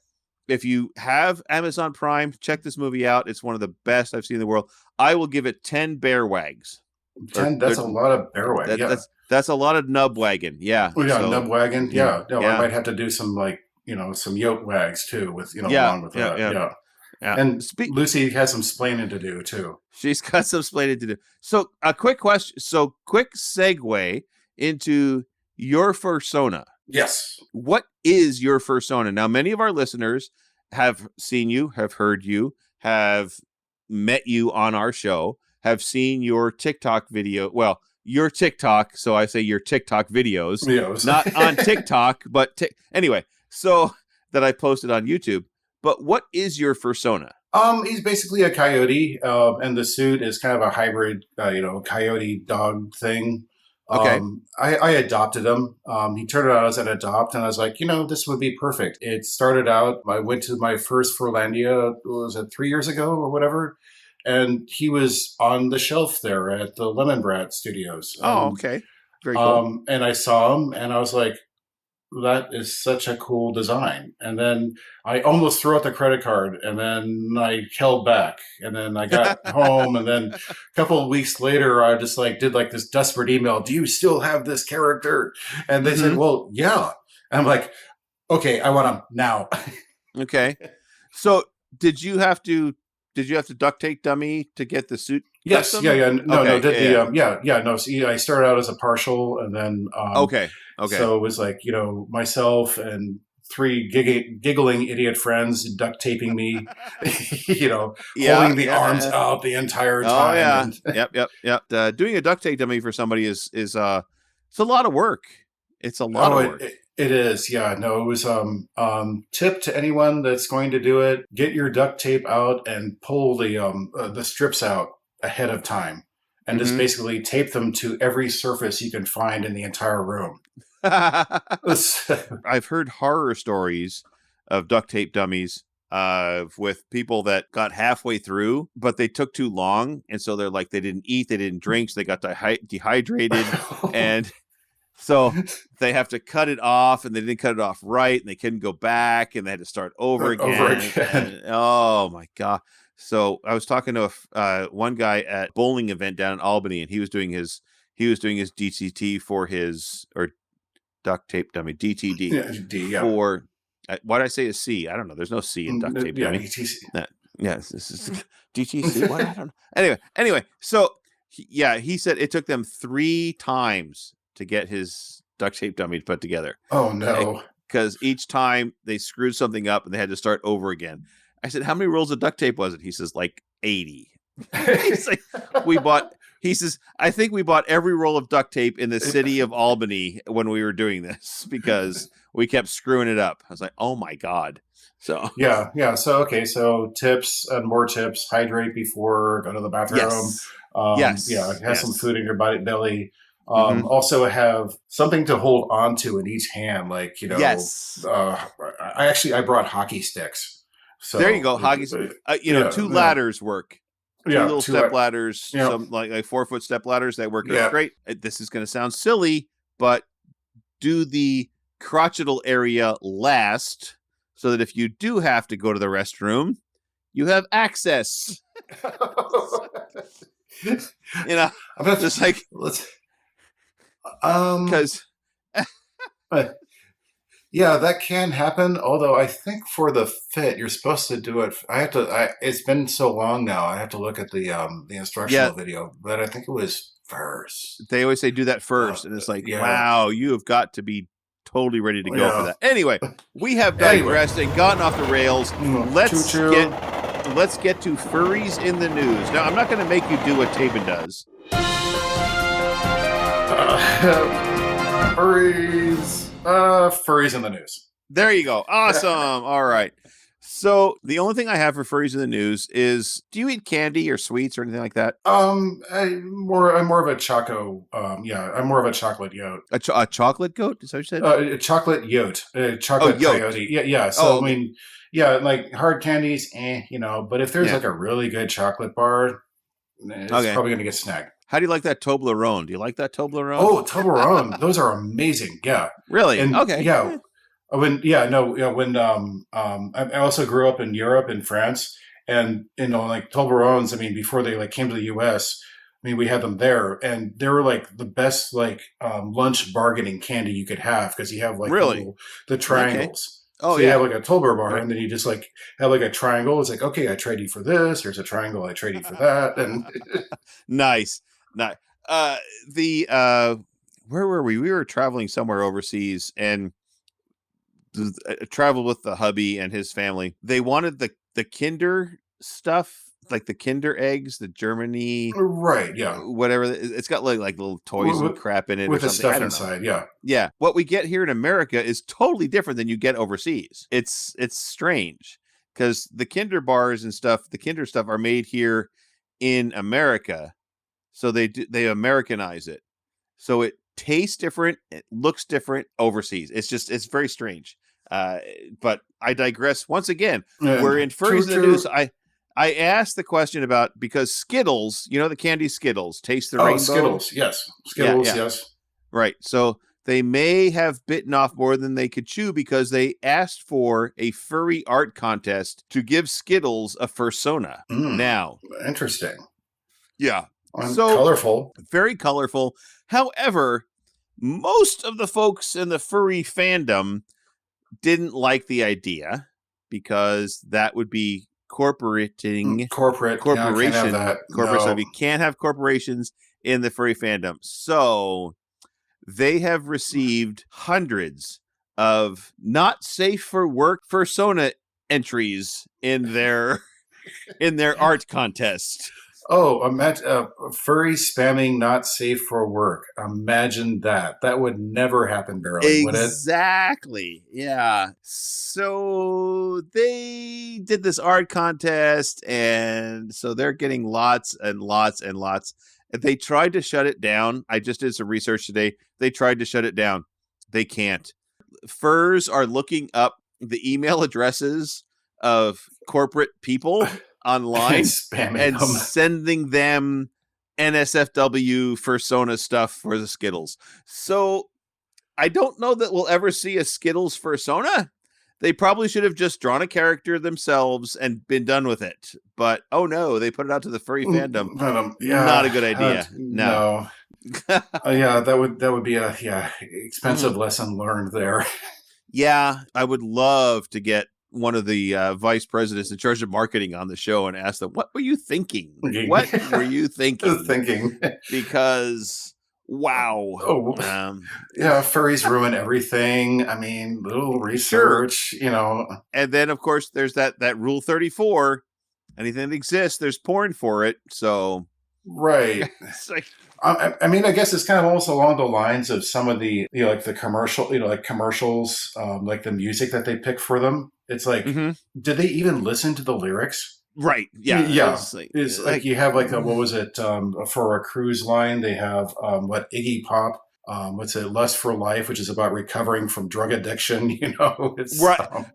if you have Amazon Prime, check this movie out. It's one of the best I've seen in the world. I will give it 10 bear wags. 10. That's a lot of bear wags. That's a lot of nub wagging. Yeah. Oh, yeah, nub wagging. Yeah. No, I might have to do some some yoke wags too with along with that. Yeah. And Lucy has some splaining to do too. She's got some splaining to do. So a quick question. So quick segue into your fursona. Yes. What is your fursona? Now, many of our listeners have seen you, have heard you, have met you on our show, have seen your TikTok video. Well, your TikTok. So I say your TikTok videos, not on TikTok, but anyway. So that I posted on YouTube. But what is your fursona? He's basically a coyote, and the suit is kind of a hybrid, coyote dog thing. Okay. I adopted him. He turned out as an adopt, and I was like, this would be perfect. It started out, I went to my first Furlandia, was it 3 years ago or whatever? And he was on the shelf there at the Lemon Brat Studios. Oh, okay. Very cool. And I saw him, and I was like, that is such a cool design. And then I almost threw out the credit card, and then I held back, and then I got home, and then a couple of weeks later, I just did this desperate email. Do you still have this character? And they said, well, yeah. And I'm like, okay, I want him now. Okay. So did you have to duct tape dummy to get the suit? Yes. Custom? Yeah. No. Yeah. No. See, I started out as a partial, and then Okay. So it was myself and three giggling idiot friends duct taping me, holding the arms out the entire time. Oh yeah. Yep. Doing a duct tape dummy for somebody is it's a lot of work. It's a lot of work. It is. Yeah. No. It was tip to anyone that's going to do it: get your duct tape out and pull the strips out ahead of time, and just basically tape them to every surface you can find in the entire room. I've heard horror stories of duct tape dummies with people that got halfway through, but they took too long, and so they're like, they didn't eat, they didn't drink, so they got dehydrated, and so they have to cut it off, and they didn't cut it off right, and they couldn't go back, and they had to start over again. And, oh my God. So I was talking to one guy at bowling event down in Albany, and he was doing his DTT for his, or duct tape dummy, DTD for, why did I say a C? I don't know. There's no C in duct tape dummy. DTC. Yes, this is DTC. What? I don't know. Anyway. So he said it took them 3 times to get his duct tape dummy put together. Oh no! Because each time they screwed something up and they had to start over again. I said, how many rolls of duct tape was it? He says, 80. He's like, he says, I think we bought every roll of duct tape in the city of Albany when we were doing this because we kept screwing it up. I was like, oh my God. So yeah. So okay. So tips and more tips: hydrate before, go to the bathroom. Yes. Have some food in your belly. Also have something to hold on to in each hand, Yes. I brought hockey sticks. So there you go, hockey. 2 ladders work. 2 little step ladders, some like 4-foot step ladders that work great. This is going to sound silly, but do the crotchetal area last, so that if you do have to go to the restroom, you have access. I'm just like, let's. Because. Yeah, that can happen. Although I think for the fit, you're supposed to do it. It's been so long now. I have to look at the instructional video, but I think it was first. They always say do that first, and it's like, wow, you have got to be totally ready to go for that. Anyway, we have digressed and gotten off the rails. Let's get to furries in the news. Now, I'm not going to make you do what Taebyn does. Furries in the news. There you go. Awesome. All right. So the only thing I have for furries in the news is, do you eat candy or sweets or anything like that? I'm more of a choco. I'm more of a chocolate yote. A chocolate goat? Is that what you said? A chocolate yote. Chocolate coyote. Yeah. So I mean, like hard candies, But if there's like a really good chocolate bar, it's probably going to get snagged. How do you like that Toblerone? Do you like that Toblerone? Oh, Toblerone. Those are amazing. Yeah. Really? And, okay. Yeah. When I also grew up in Europe, in France, and like Toblerones, I mean, before they came to the US, I mean, we had them there, and they were like the best lunch bargaining candy you could have, because you have the triangles. Okay. Oh, so you have like a Toblerone bar, and then you just have like a triangle. It's like, okay, I trade you for this. There's a triangle. I trade you for that. And nice. Where were we? We were traveling somewhere overseas, and traveled with the hubby and his family. They wanted the Kinder stuff, like the Kinder eggs, the Germany, right? Yeah, whatever. It's got like little toys and crap in it, with or the something. stuff inside. Yeah, yeah. What we get here in America is totally different than you get overseas. It's strange because the Kinder bars and stuff, the Kinder stuff, are made here in America, so they Americanize it, so it tastes different, it looks different overseas. It's very strange. But I digress once again. We're in Furries in the News. I asked the question about, because Skittles, the candy Skittles, taste the rainbow. Skittles, yes. Skittles, yes. Right. So they may have bitten off more than they could chew because they asked for a furry art contest to give Skittles a fursona. Now, interesting. Yeah. So colorful. Very colorful. However, most of the folks in the furry fandom didn't like the idea because that would be corporation. Yeah, can't have that. So you can't have corporations in the furry fandom. So they have received hundreds of not safe for work fursona entries in their art contest. Oh, imagine furry spamming not safe for work. Imagine that. That would never happen, barely, would it? Exactly. Yeah. So they did this art contest, and so they're getting lots and lots and lots. They tried to shut it down. I just did some research today. They tried to shut it down. They can't. Furs are looking up the email addresses of corporate people online and sending them NSFW fursona stuff for the Skittles. So I don't know that we'll ever see a Skittles fursona. They probably should have just drawn a character themselves and been done with it. But oh no, they put it out to the furry fandom. Not a good idea. No. Yeah, that would be a expensive lesson learned there. Yeah, I would love to get one of the vice presidents in charge of marketing on the show and ask them, what were you thinking? What were you thinking? Because, wow. Furries ruin everything. I mean, little research, And then, of course, there's that Rule 34. Anything that exists, there's porn for it. So, right. It's like, I mean, I guess it's kind of almost along the lines of some of the, like the commercial, like commercials, like the music that they pick for them. It's like, did they even listen to the lyrics? Right. Yeah. Yeah. It's like you have like what was it for a cruise line? They have Iggy Pop. What's it? Lust for Life, which is about recovering from drug addiction. It's right.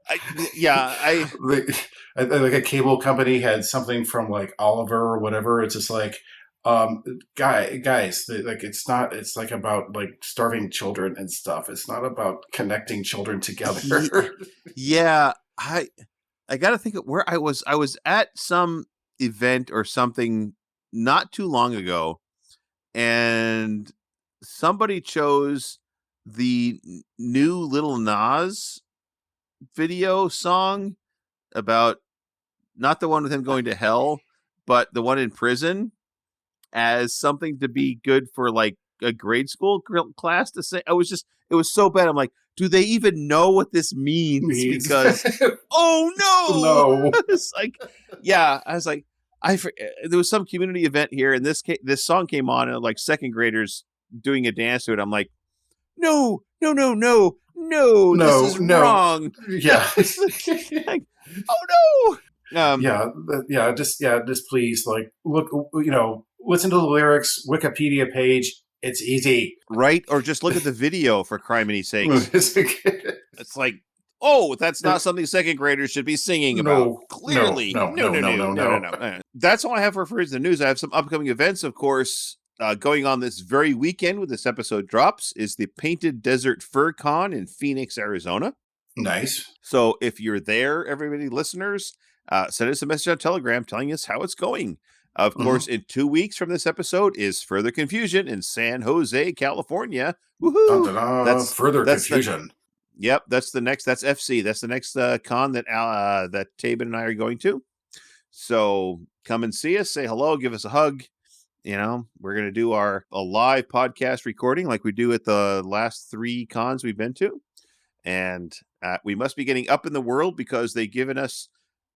Like a cable company had something from like Oliver or whatever. It's just like, guys, like it's like about like starving children and stuff. It's not about connecting children together. Yeah, I got to think of where I was at some event or something not too long ago, and somebody chose the new Lil Nas video song about, not the one with him going to hell, but the one in prison, as something to be good for like a grade school class to say. It was so bad. I'm like, do they even know what this means? Because, oh no. It's like, yeah, I was like, there was some community event here, and this song came on, and like second graders doing a dance to it. I'm like, no, this is wrong. Yeah. Like, oh no. Just please, like, look, listen to the lyrics, Wikipedia page. It's easy. Right? Or just look at the video, for criminy sakes. It's like, oh, that's not something second graders should be singing about. Clearly. No. That's all I have for Furries in the News. I have some upcoming events, of course. Going on this very weekend when this episode drops is the Painted Desert Fur Con in Phoenix, Arizona. Nice. So if you're there, everybody, listeners, send us a message on Telegram telling us how it's going. Of course, in 2 weeks from this episode is Further Confusion in San Jose, California. Woohoo! That's Further Confusion. That's the next. That's FC. That's the next con that Taebyn and I are going to. So come and see us. Say hello. Give us a hug. We're going to do a live podcast recording like we do at the last 3 cons we've been to. And we must be getting up in the world because they've given us,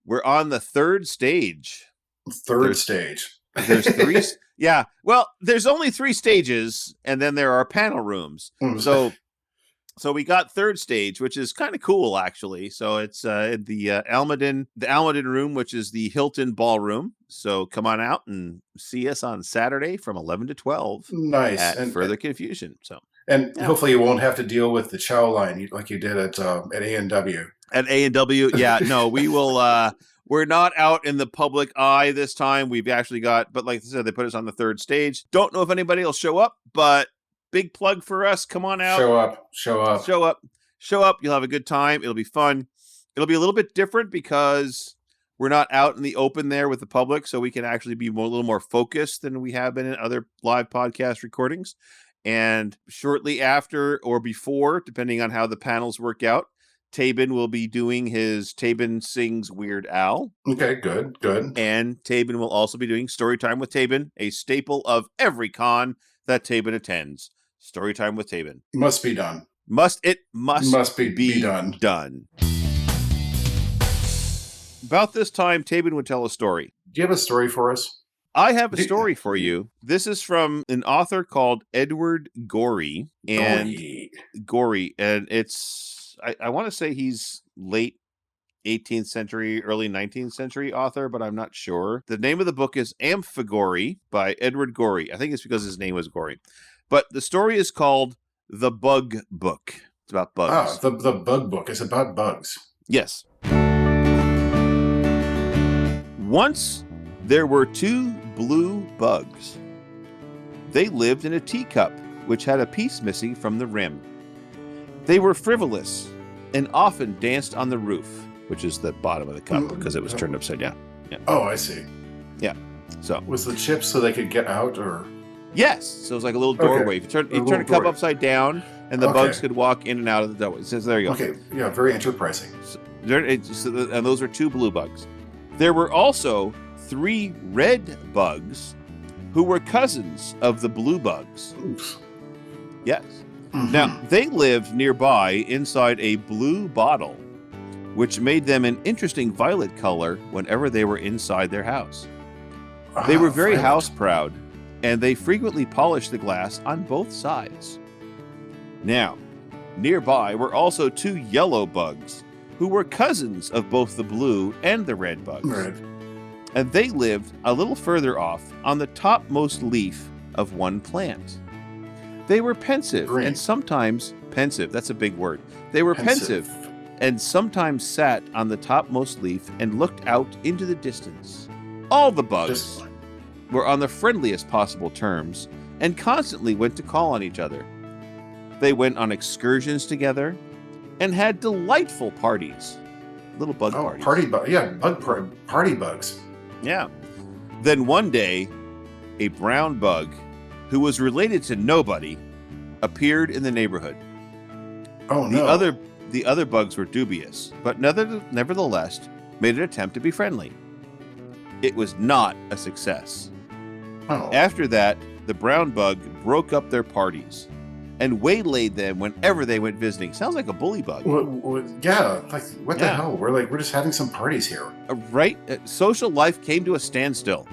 we're on the 3rd stage Third stage. There's three. Yeah. Well, there's only 3 stages, and then there are panel rooms. So we got third stage, which is kind of cool, actually. So it's the Almaden room, which is the Hilton Ballroom. So come on out and see us on Saturday from 11 to 12. Nice. At Further Confusion. So. And hopefully you won't have to deal with the chow line like you did at A&W. At A&W, yeah. No, we will. We're not out in the public eye this time. We've actually got, but like I said, they put us on the third stage. Don't know if anybody will show up, but big plug for us. Come on out. Show up. You'll have a good time. It'll be fun. It'll be a little bit different because we're not out in the open there with the public, so we can actually be a little more focused than we have been in other live podcast recordings. And shortly after or before, depending on how the panels work out, Taebyn will be doing his Taebyn Sings Weird Al. Okay, good. And Taebyn will also be doing Storytime with Taebyn, a staple of every con that Taebyn attends. Storytime with Taebyn. Must be done. Must be done. About this time, Taebyn would tell a story. Do you have a story for us? I have a story for you. This is from an author called Edward Gorey. Gorey. And it's, I want to say he's late 18th century, early 19th century author, but I'm not sure. The name of the book is Amphigory by Edward Gorey. I think it's because his name was Gorey. But the story is called The Bug Book. It's about bugs. Oh, the Bug Book. It's about bugs. Yes. Once there were 2 blue bugs. They lived in a teacup, which had a piece missing from the rim. They were frivolous and often danced on the roof, which is the bottom of the cup because it was turned upside down. Yeah. Oh, I see. Yeah. So was the chip so they could get out, or? Yes. So it was like a little doorway. Okay. You turn a cup upside down, and the bugs could walk in and out of the doorway. So there you go. Okay. Yeah. Very enterprising. And those are 2 blue bugs. There were also 3 red bugs who were cousins of the blue bugs. Oops. Yes. Mm-hmm. Now, they lived nearby inside a blue bottle, which made them an interesting violet color whenever they were inside their house. They were very house proud, and they frequently polished the glass on both sides. Now, nearby were also 2 yellow bugs who were cousins of both the blue and the red bugs. Right. And they lived a little further off on the topmost leaf of one plant. They were pensive and sometimes pensive. That's a big word. They were pensive and sometimes sat on the topmost leaf and looked out into the distance. All the bugs were on the friendliest possible terms and constantly went to call on each other. They went on excursions together and had delightful parties. Little bug parties. Party bugs. Yeah. Then one day, a brown bug, who was related to nobody, appeared in the neighborhood. Oh, no. The other bugs were dubious, but nevertheless made an attempt to be friendly. It was not a success. Oh. After that, the brown bug broke up their parties and waylaid them whenever they went visiting. Sounds like a bully bug. Yeah, like what the hell? We're just having some parties here. Right? Social life came to a standstill.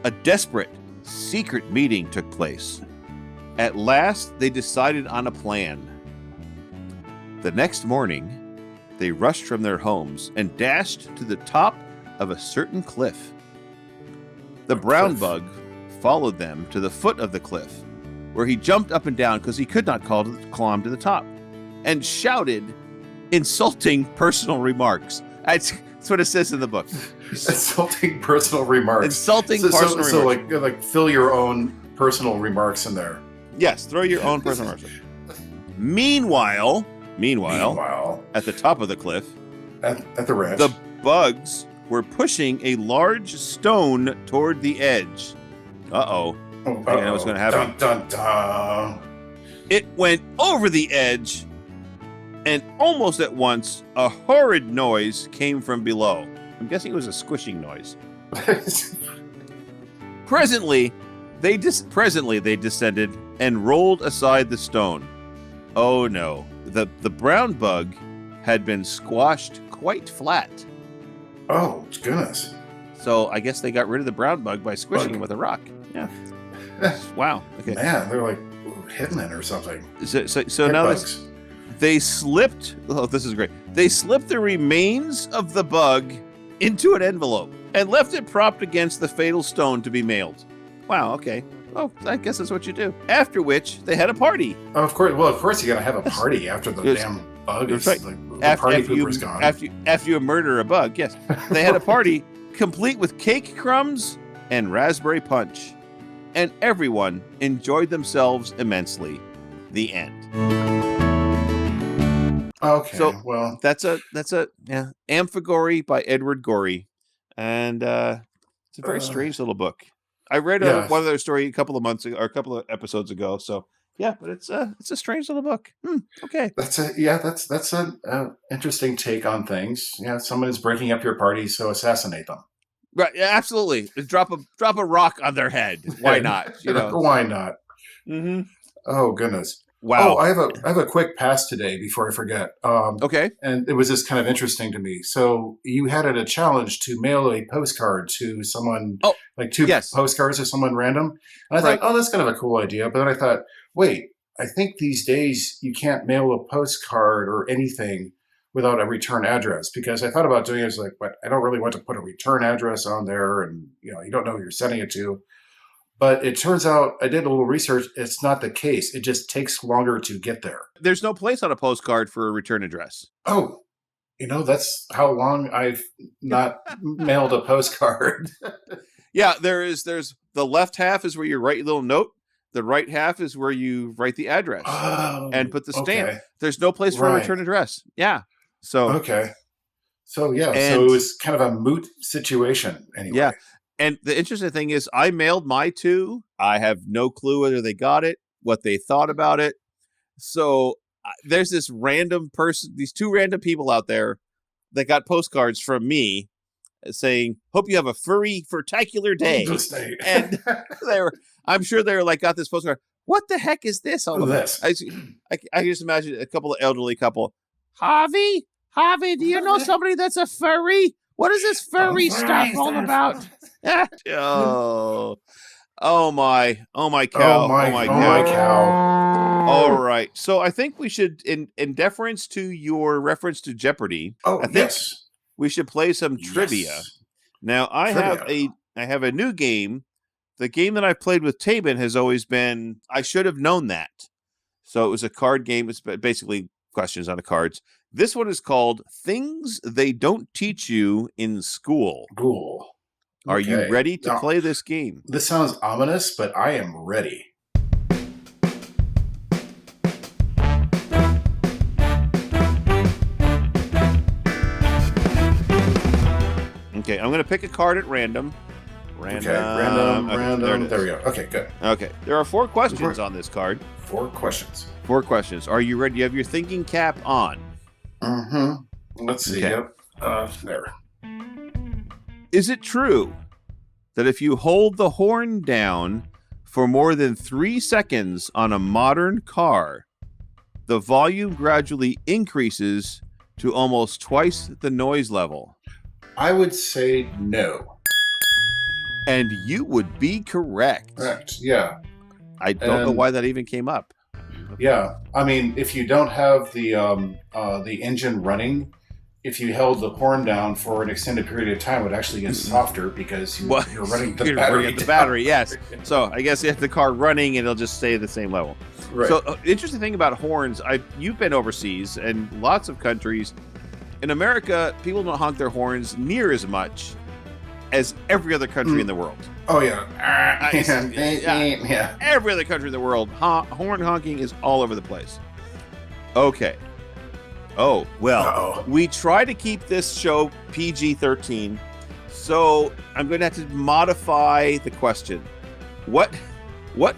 A desperate, secret meeting took place. At last, they decided on a plan. The next morning, they rushed from their homes and dashed to the top of a certain cliff. The brown bug followed them to the foot of the cliff, where he jumped up and down because he could not climb to the top, and shouted insulting personal remarks. That's what it says in the book. Insulting personal remarks. So like fill your own personal remarks in there. Yes, throw your own personal remarks. Meanwhile, at the top of the cliff, at the ranch, the bugs were pushing a large stone toward the edge. Uh-oh. I know what's going to happen. Dun, dun, dun. It went over the edge, and almost at once, a horrid noise came from below. I'm guessing it was a squishing noise. Presently, they descended and rolled aside the stone. Oh no, the brown bug had been squashed quite flat. Oh goodness! So I guess they got rid of the brown bug by squishing him with a rock. Yeah. Wow. Okay. Man, they're like hitmen or something. So now they slipped. Oh, this is great. They slipped the remains of the bug into an envelope and left it propped against the fatal stone to be mailed. Wow. Okay. Oh, I guess that's what you do. After which they had a party. Oh, of course. Well, of course you got to have a party after the damn bug is right. the party pooper's gone. After you murder a bug, yes. They had a party complete with cake crumbs and raspberry punch. And everyone enjoyed themselves immensely. The end. Okay. So well, that's Amphigory by Edward Gorey. And it's a very strange little book. I read one other story a couple of months ago, or a couple of episodes ago. So yeah, but it's a strange little book. Okay. That's an interesting take on things. Yeah, someone is breaking up your party, so assassinate them. Right. Yeah, absolutely. Drop a rock on their head. Why not? Why not? Mm-hmm. Oh goodness. Wow. Oh, I have a quick pass today before I forget. Okay. And it was just kind of interesting to me. So you had a challenge to mail a postcard to someone, like two postcards to someone random. And I thought, oh, that's kind of a cool idea. But then I thought, wait, I think these days you can't mail a postcard or anything without a return address, because I thought about doing it as like, but I don't really want to put a return address on there, and you don't know who you're sending it to. But it turns out, I did a little research, it's not the case. It just takes longer to get there. There's no place on a postcard for a return address. Oh, that's how long I've not mailed a postcard. Yeah, there's the left half is where you write your little note. The right half is where you write the address and put the stamp. Okay. There's no place for a return address. Yeah. So okay. So yeah, so it was kind of a moot situation anyway. Yeah. And the interesting thing is I mailed my two. I have no clue whether they got it, what they thought about it. So there's this random person, these two random people out there that got postcards from me saying, hope you have a furtacular day. And I'm sure they were like, got this postcard. What the heck is this all about? I can just imagine a couple of elderly couple. Harvey, do you know somebody that's a furry? What is this furry stuff all about? Oh my cow. Oh my cow. All right. So I think we should, in deference to your reference to Jeopardy, we should play some trivia. Now I have a new game. The game that I've played with Taebyn has always been, I should have known that. So it was a card game. It's basically questions on the cards. This one is called Things They Don't Teach You in School. Cool. Are you ready to play this game? This sounds ominous, but I am ready. Okay, I'm going to pick a card at random. Random. There we go. Okay, good. Okay, there are 4 questions on this card. 4 questions. 4 questions. Are you ready? You have your thinking cap on. Mm-hmm. Let's see. Okay. Yep. There. Is it true that if you hold the horn down for more than 3 seconds on a modern car, the volume gradually increases to almost twice the noise level? I would say no. And you would be correct. Correct, yeah. I don't know why that even came up. Yeah, I mean, if you don't have the engine running, if you held the horn down for an extended period of time, it would actually get softer because you're running the battery. The battery, yes. So I guess you have the car running, and it'll just stay at the same level. Right. So interesting thing about horns, you've been overseas, and lots of countries. In America, people don't honk their horns near as much as every other country in the world. Oh, yeah. Yeah. Every other country in the world, horn honking is all over the place. Okay. Oh, well, we try to keep this show PG-13, so I'm going to have to modify the question. What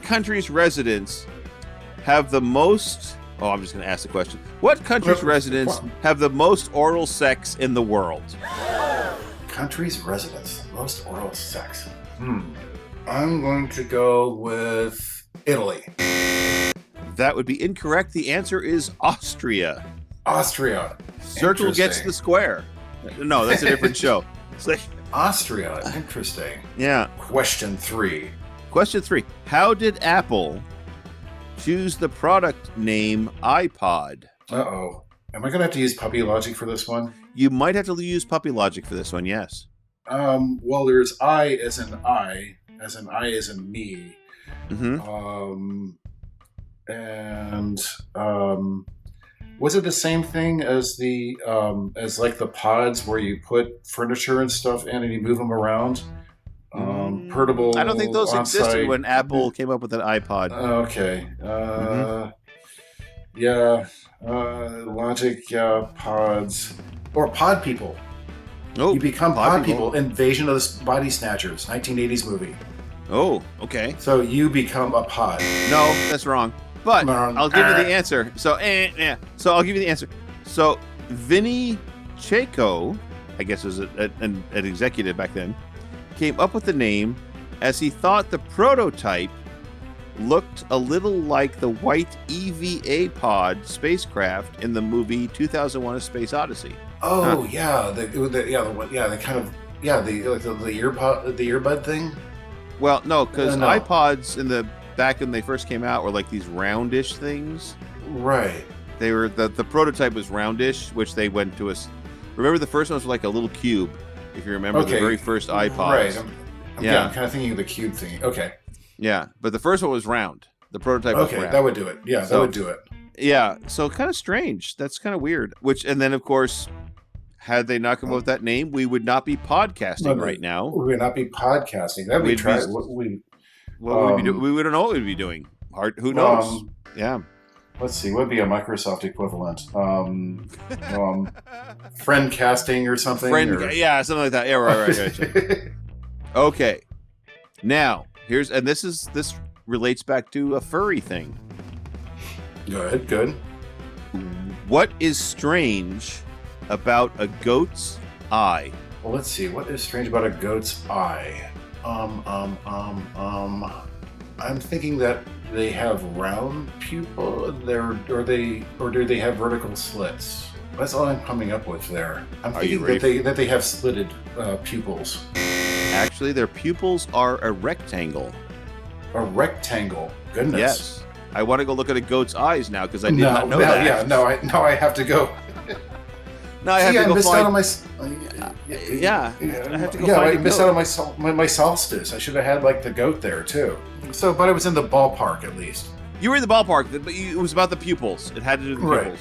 country's residents have the most... Oh, I'm just going to ask the question. What country's residents have the most oral sex in the world? Country's residents, most oral sex. I'm going to go with Italy. That would be incorrect. The answer is Austria. Austria. Circle gets the square. No, that's a different show. It's like, Austria. Interesting. Yeah. Question 3. How did Apple choose the product name iPod? Uh-oh. Am I going to have to use puppy logic for this one? You might have to use puppy logic for this one, yes. Well, there's I as in I as in me. Mm-hmm. Was it the same thing as the as like the pods where you put furniture and stuff in and you move them around? Portable. I don't think those on-site. existed when Apple came up with an iPod. Okay. Yeah. Logic. Pods or pod people. Oh, you become pod people. Invasion of the Body Snatchers, 1980s movie. Oh, okay. So you become a pod. No, that's wrong. But I'll give you the answer. So I'll give you the answer. So Vinny Chayko, I guess was an executive back then, came up with the name as he thought the prototype looked a little like the white EVA pod spacecraft in the movie 2001: A Space Odyssey. Oh the earbud thing. Well, no, because iPods in the back when they first came out were like these roundish things. Right. They were the prototype was roundish, which they went to us. Remember the first one was like a little cube, if you remember the very first iPods. Right. I'm kind of thinking of the cube thing. Okay. Yeah, but the first one was round. The prototype was round. Okay, that would do it. Yeah, that would do it. Yeah, so kind of strange. That's kind of weird. And then of course, had they not come up with that name, we would not be podcasting right now. We would not be podcasting. That would be we wouldn't know what we'd be doing. Who knows? Yeah. Let's see. What would be a Microsoft equivalent? Friend casting or something? Yeah, something like that. Yeah, right. Okay. Now, this relates back to a furry thing. Good. What is strange about a goat's eye? Well, let's see. What is strange about a goat's eye? I'm thinking that they have round pupil or do they have vertical slits? That's all I'm coming up with there. I'm thinking that they have slitted pupils. Actually, their pupils are a rectangle. A rectangle. Goodness. Yes. I want to go look at a goat's eyes now because I did not know that. Yeah, I have to go. I have to go missed out on my. I have to go. I missed out on my solstice. I should have had like the goat there too. So, but I was in the ballpark at least. You were in the ballpark, but it was about the pupils. It had to do with the pupils.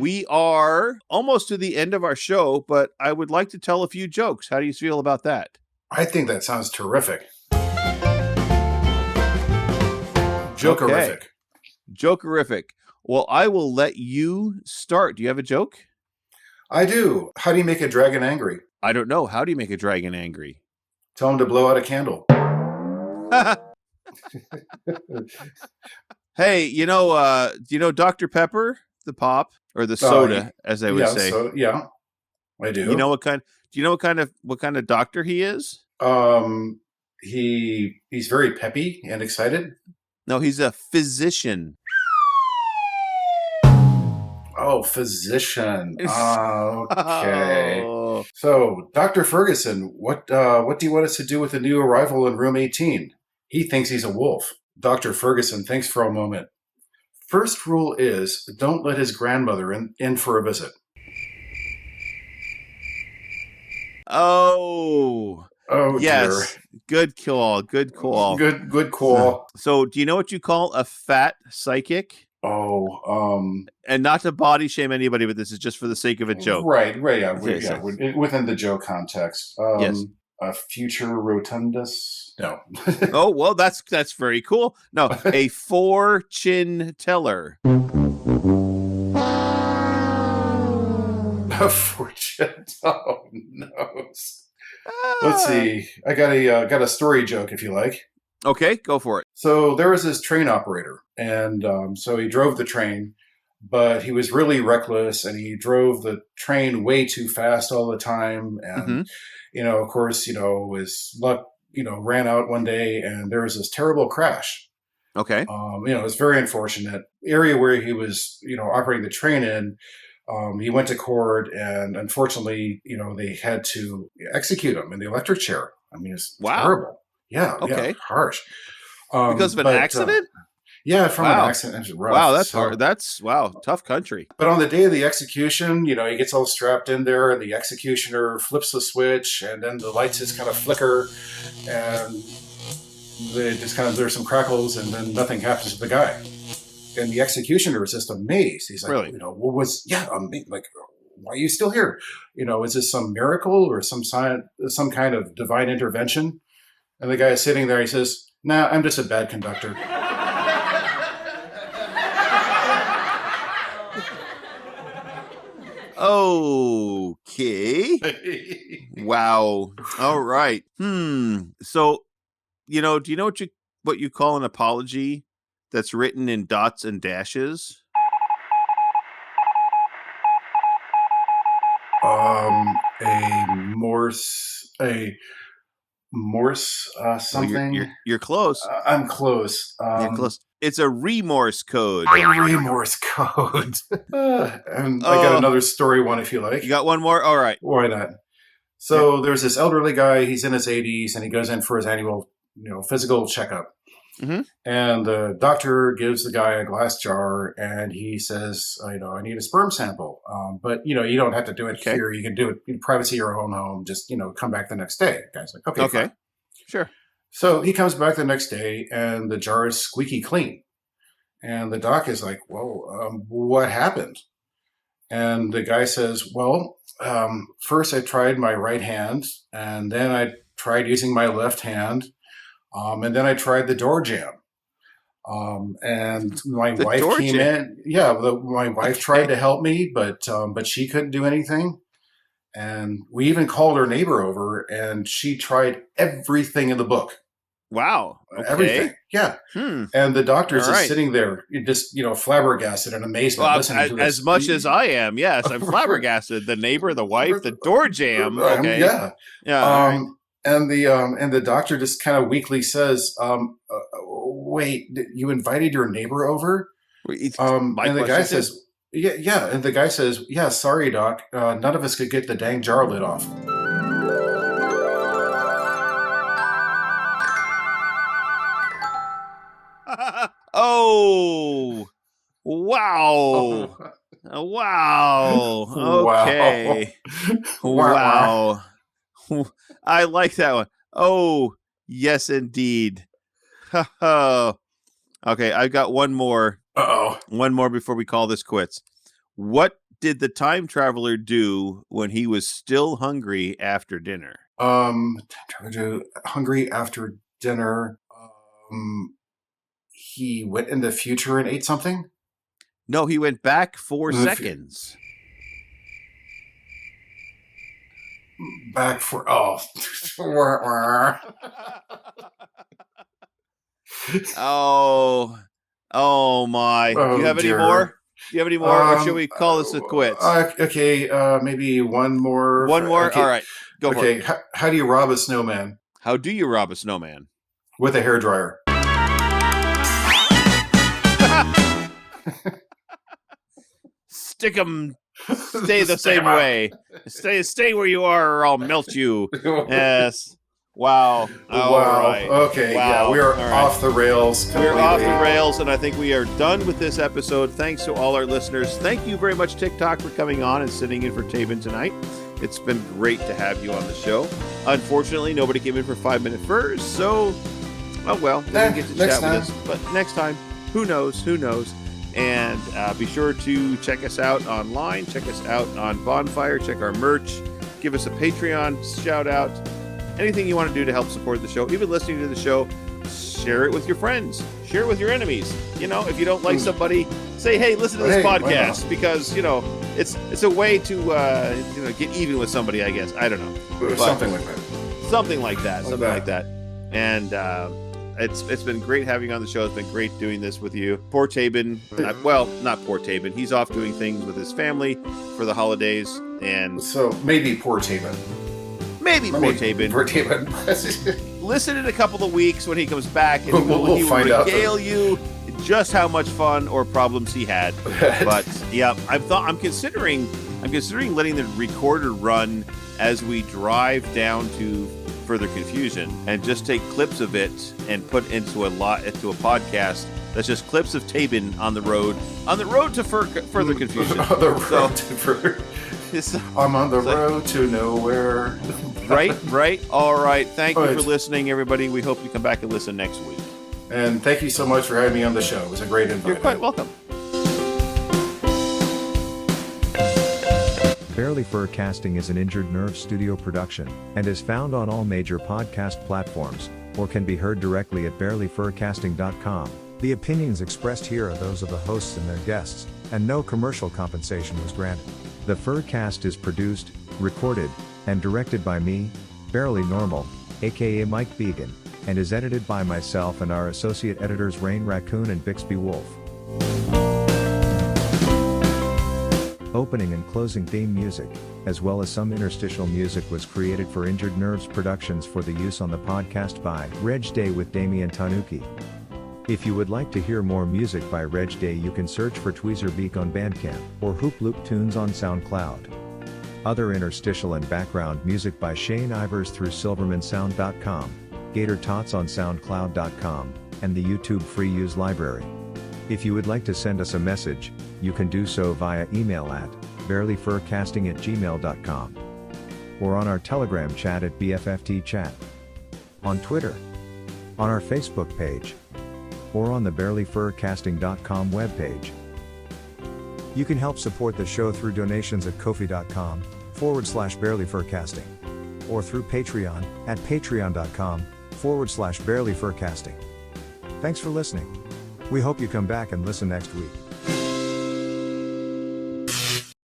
We are almost to the end of our show, but I would like to tell a few jokes. How do you feel about that? I think that sounds terrific. Jokerific. Okay. Jokerific. Well, I will let you start. Do you have a joke? I do. How do you make a dragon angry? I don't know. How do you make a dragon angry? Tell him to blow out a candle. Hey, do you know Dr. Pepper, the pop, or the soda, as they would say? I do. You know what kind? Do you know what kind of doctor he is? He's very peppy and excited. No, he's a physician. Oh, physician. Okay. Oh. So, Dr. Ferguson, what do you want us to do with the new arrival in room 18? He thinks he's a wolf. Dr. Ferguson thinks for a moment. First rule is, don't let his grandmother in for a visit. Oh yes. Dear. Good call. Good call. Good call. So, do you know what you call a fat psychic? And not to body shame anybody, but this is just for the sake of a joke. Right, yeah. Within the joke context. Yes. A future rotundus? No. Oh, well, that's very cool. No, a fortune teller. A fortune. Oh no. Let's see. I got a story joke if you like. Okay, go for it. So there was this train operator, and so he drove the train, but he was really reckless, and he drove the train way too fast all the time, and of course, his luck, ran out one day, and there was this terrible crash. Okay. It was very unfortunate. The area where he was, operating the train in, He went to court, and unfortunately, they had to execute him in the electric chair. I mean, it's terrible. Yeah, okay. Yeah, harsh. Because of an accident? Yeah, from an accident. Rough. Wow, that's hard. That's tough country. But on the day of the execution, he gets all strapped in there, and the executioner flips the switch, and then the lights just kind of flicker, and they just there's some crackles, and then nothing happens to the guy. And the executioner is just amazed. He's like, really? What was? Yeah, like, why are you still here? Is this some miracle or some kind of divine intervention? And the guy is sitting there. He says, "Nah, I'm just a bad conductor." Okay. Wow. All right. So, do you know what you call an apology that's written in dots and dashes? A Morse something. Well, you're close. I'm close. You're close. It's a remorse code. A remorse code. And I got another story one if you like. You got one more? All right. Why not? So there's this elderly guy. He's in his 80s, and he goes in for his annual, physical checkup. Mm-hmm. And the doctor gives the guy a glass jar, and he says, I need a sperm sample. But, you don't have to do it here. You can do it in privacy of your own home. Just, come back the next day. The guy's like, okay. Fine. Sure. So he comes back the next day, and the jar is squeaky clean. And the doc is like, well, what happened? And the guy says, well, first I tried my right hand, and then I tried using my left hand. And then I tried the door jam. And my wife came in. Yeah, my wife tried to help me, but she couldn't do anything. And we even called her neighbor over, and she tried everything in the book. Wow. Okay. Everything. Yeah. And the doctor's just sitting there, just, flabbergasted in amazement. Well, listening to this. As much as I am, yes, I'm flabbergasted. The neighbor, the wife, the door jam. Okay. Yeah. Yeah. And the doctor just kind of weakly says, wait, you invited your neighbor over? And the guy says, yeah. And the guy says, yeah, sorry, doc. None of us could get the dang jar lid off. Oh, wow. Wow. Okay. Wow. I like that one. Oh, yes, indeed. Okay, I've got one more. Uh-oh. One more before we call this quits. What did the time traveler do when he was still hungry after dinner? Hungry after dinner. He went in the future and ate something? No, he went back 4 seconds. Back for oh my! Do you have any more? Do you have any more, or should we call this a quits? Okay, maybe one more. One more. Okay. All right, go for it. Okay, how do you rob a snowman? How do you rob a snowman? With a hairdryer. Stick 'em. Stay the same way. Stay where you are, or I'll melt you. Yes. Wow. Wow. Right. Okay. Wow. Yeah, we are off the rails. Completely. We're off the rails, and I think we are done with this episode. Thanks to all our listeners. Thank you very much, TickTock, for coming on and sitting in for Taebyn tonight. It's been great to have you on the show. Unfortunately, nobody came in for 5-minute furs, so we didn't get to chat with us. But next time, who knows? Who knows? And be sure to check us out online. Check us out on Bonfire. Check our merch. Give us a Patreon shout out. Anything you want to do to help support the show, even listening to the show, share it with your friends. Share it with your enemies. If you don't like somebody, say, hey, listen to this podcast. Because, it's a way to get even with somebody, I guess. I don't know. Something like that. Something like that. And it's been great having you on the show. It's been great doing this with you. Poor Taebyn. Not poor Taebyn. He's off doing things with his family for the holidays. And so maybe poor Taebyn. Poor Taebyn. Listen in a couple of weeks when he comes back, and we'll he will regale you just how much fun or problems he had. But yeah, I'm considering letting the recorder run as we drive down to Further Confusion and just take clips of it and put into a podcast that's just clips of Taebyn on the road to Further Confusion. On the road to further. I'm on the road to nowhere. Right. All right. Thank you for listening, everybody. We hope you come back and listen next week. And thank you so much for having me on the show. It was a great invite. You're quite welcome. Barely Furcasting is an Injured Nerve studio production and is found on all major podcast platforms or can be heard directly at barelyfurcasting.com. The opinions expressed here are those of the hosts and their guests, and no commercial compensation was granted. The Furcast is produced, recorded, and directed by me, Barely Normal, aka Mike Began, and is edited by myself and our associate editors Rain Raccoon and Bixby Wolf. Opening and closing theme music, as well as some interstitial music, was created for Injured Nerves Productions for the use on the podcast by Reg Day with Damian Tanuki. If you would like to hear more music by Reg Day, you can search for Tweezer Beak on Bandcamp or Hoop Loop Tunes on SoundCloud. Other interstitial and background music by Shane Ivers through silvermansound.com, Gator Tots on soundcloud.com, and the YouTube Free Use Library. If you would like to send us a message, you can do so via email at barelyfurcasting@gmail.com or on our Telegram chat at BFFTchat, on Twitter, on our Facebook page, or on the barelyfurcasting.com webpage. You can help support the show through donations at kofi.com/barelyfurcasting or through Patreon at patreon.com/barelyfurcasting. Thanks for listening. We hope you come back and listen next week.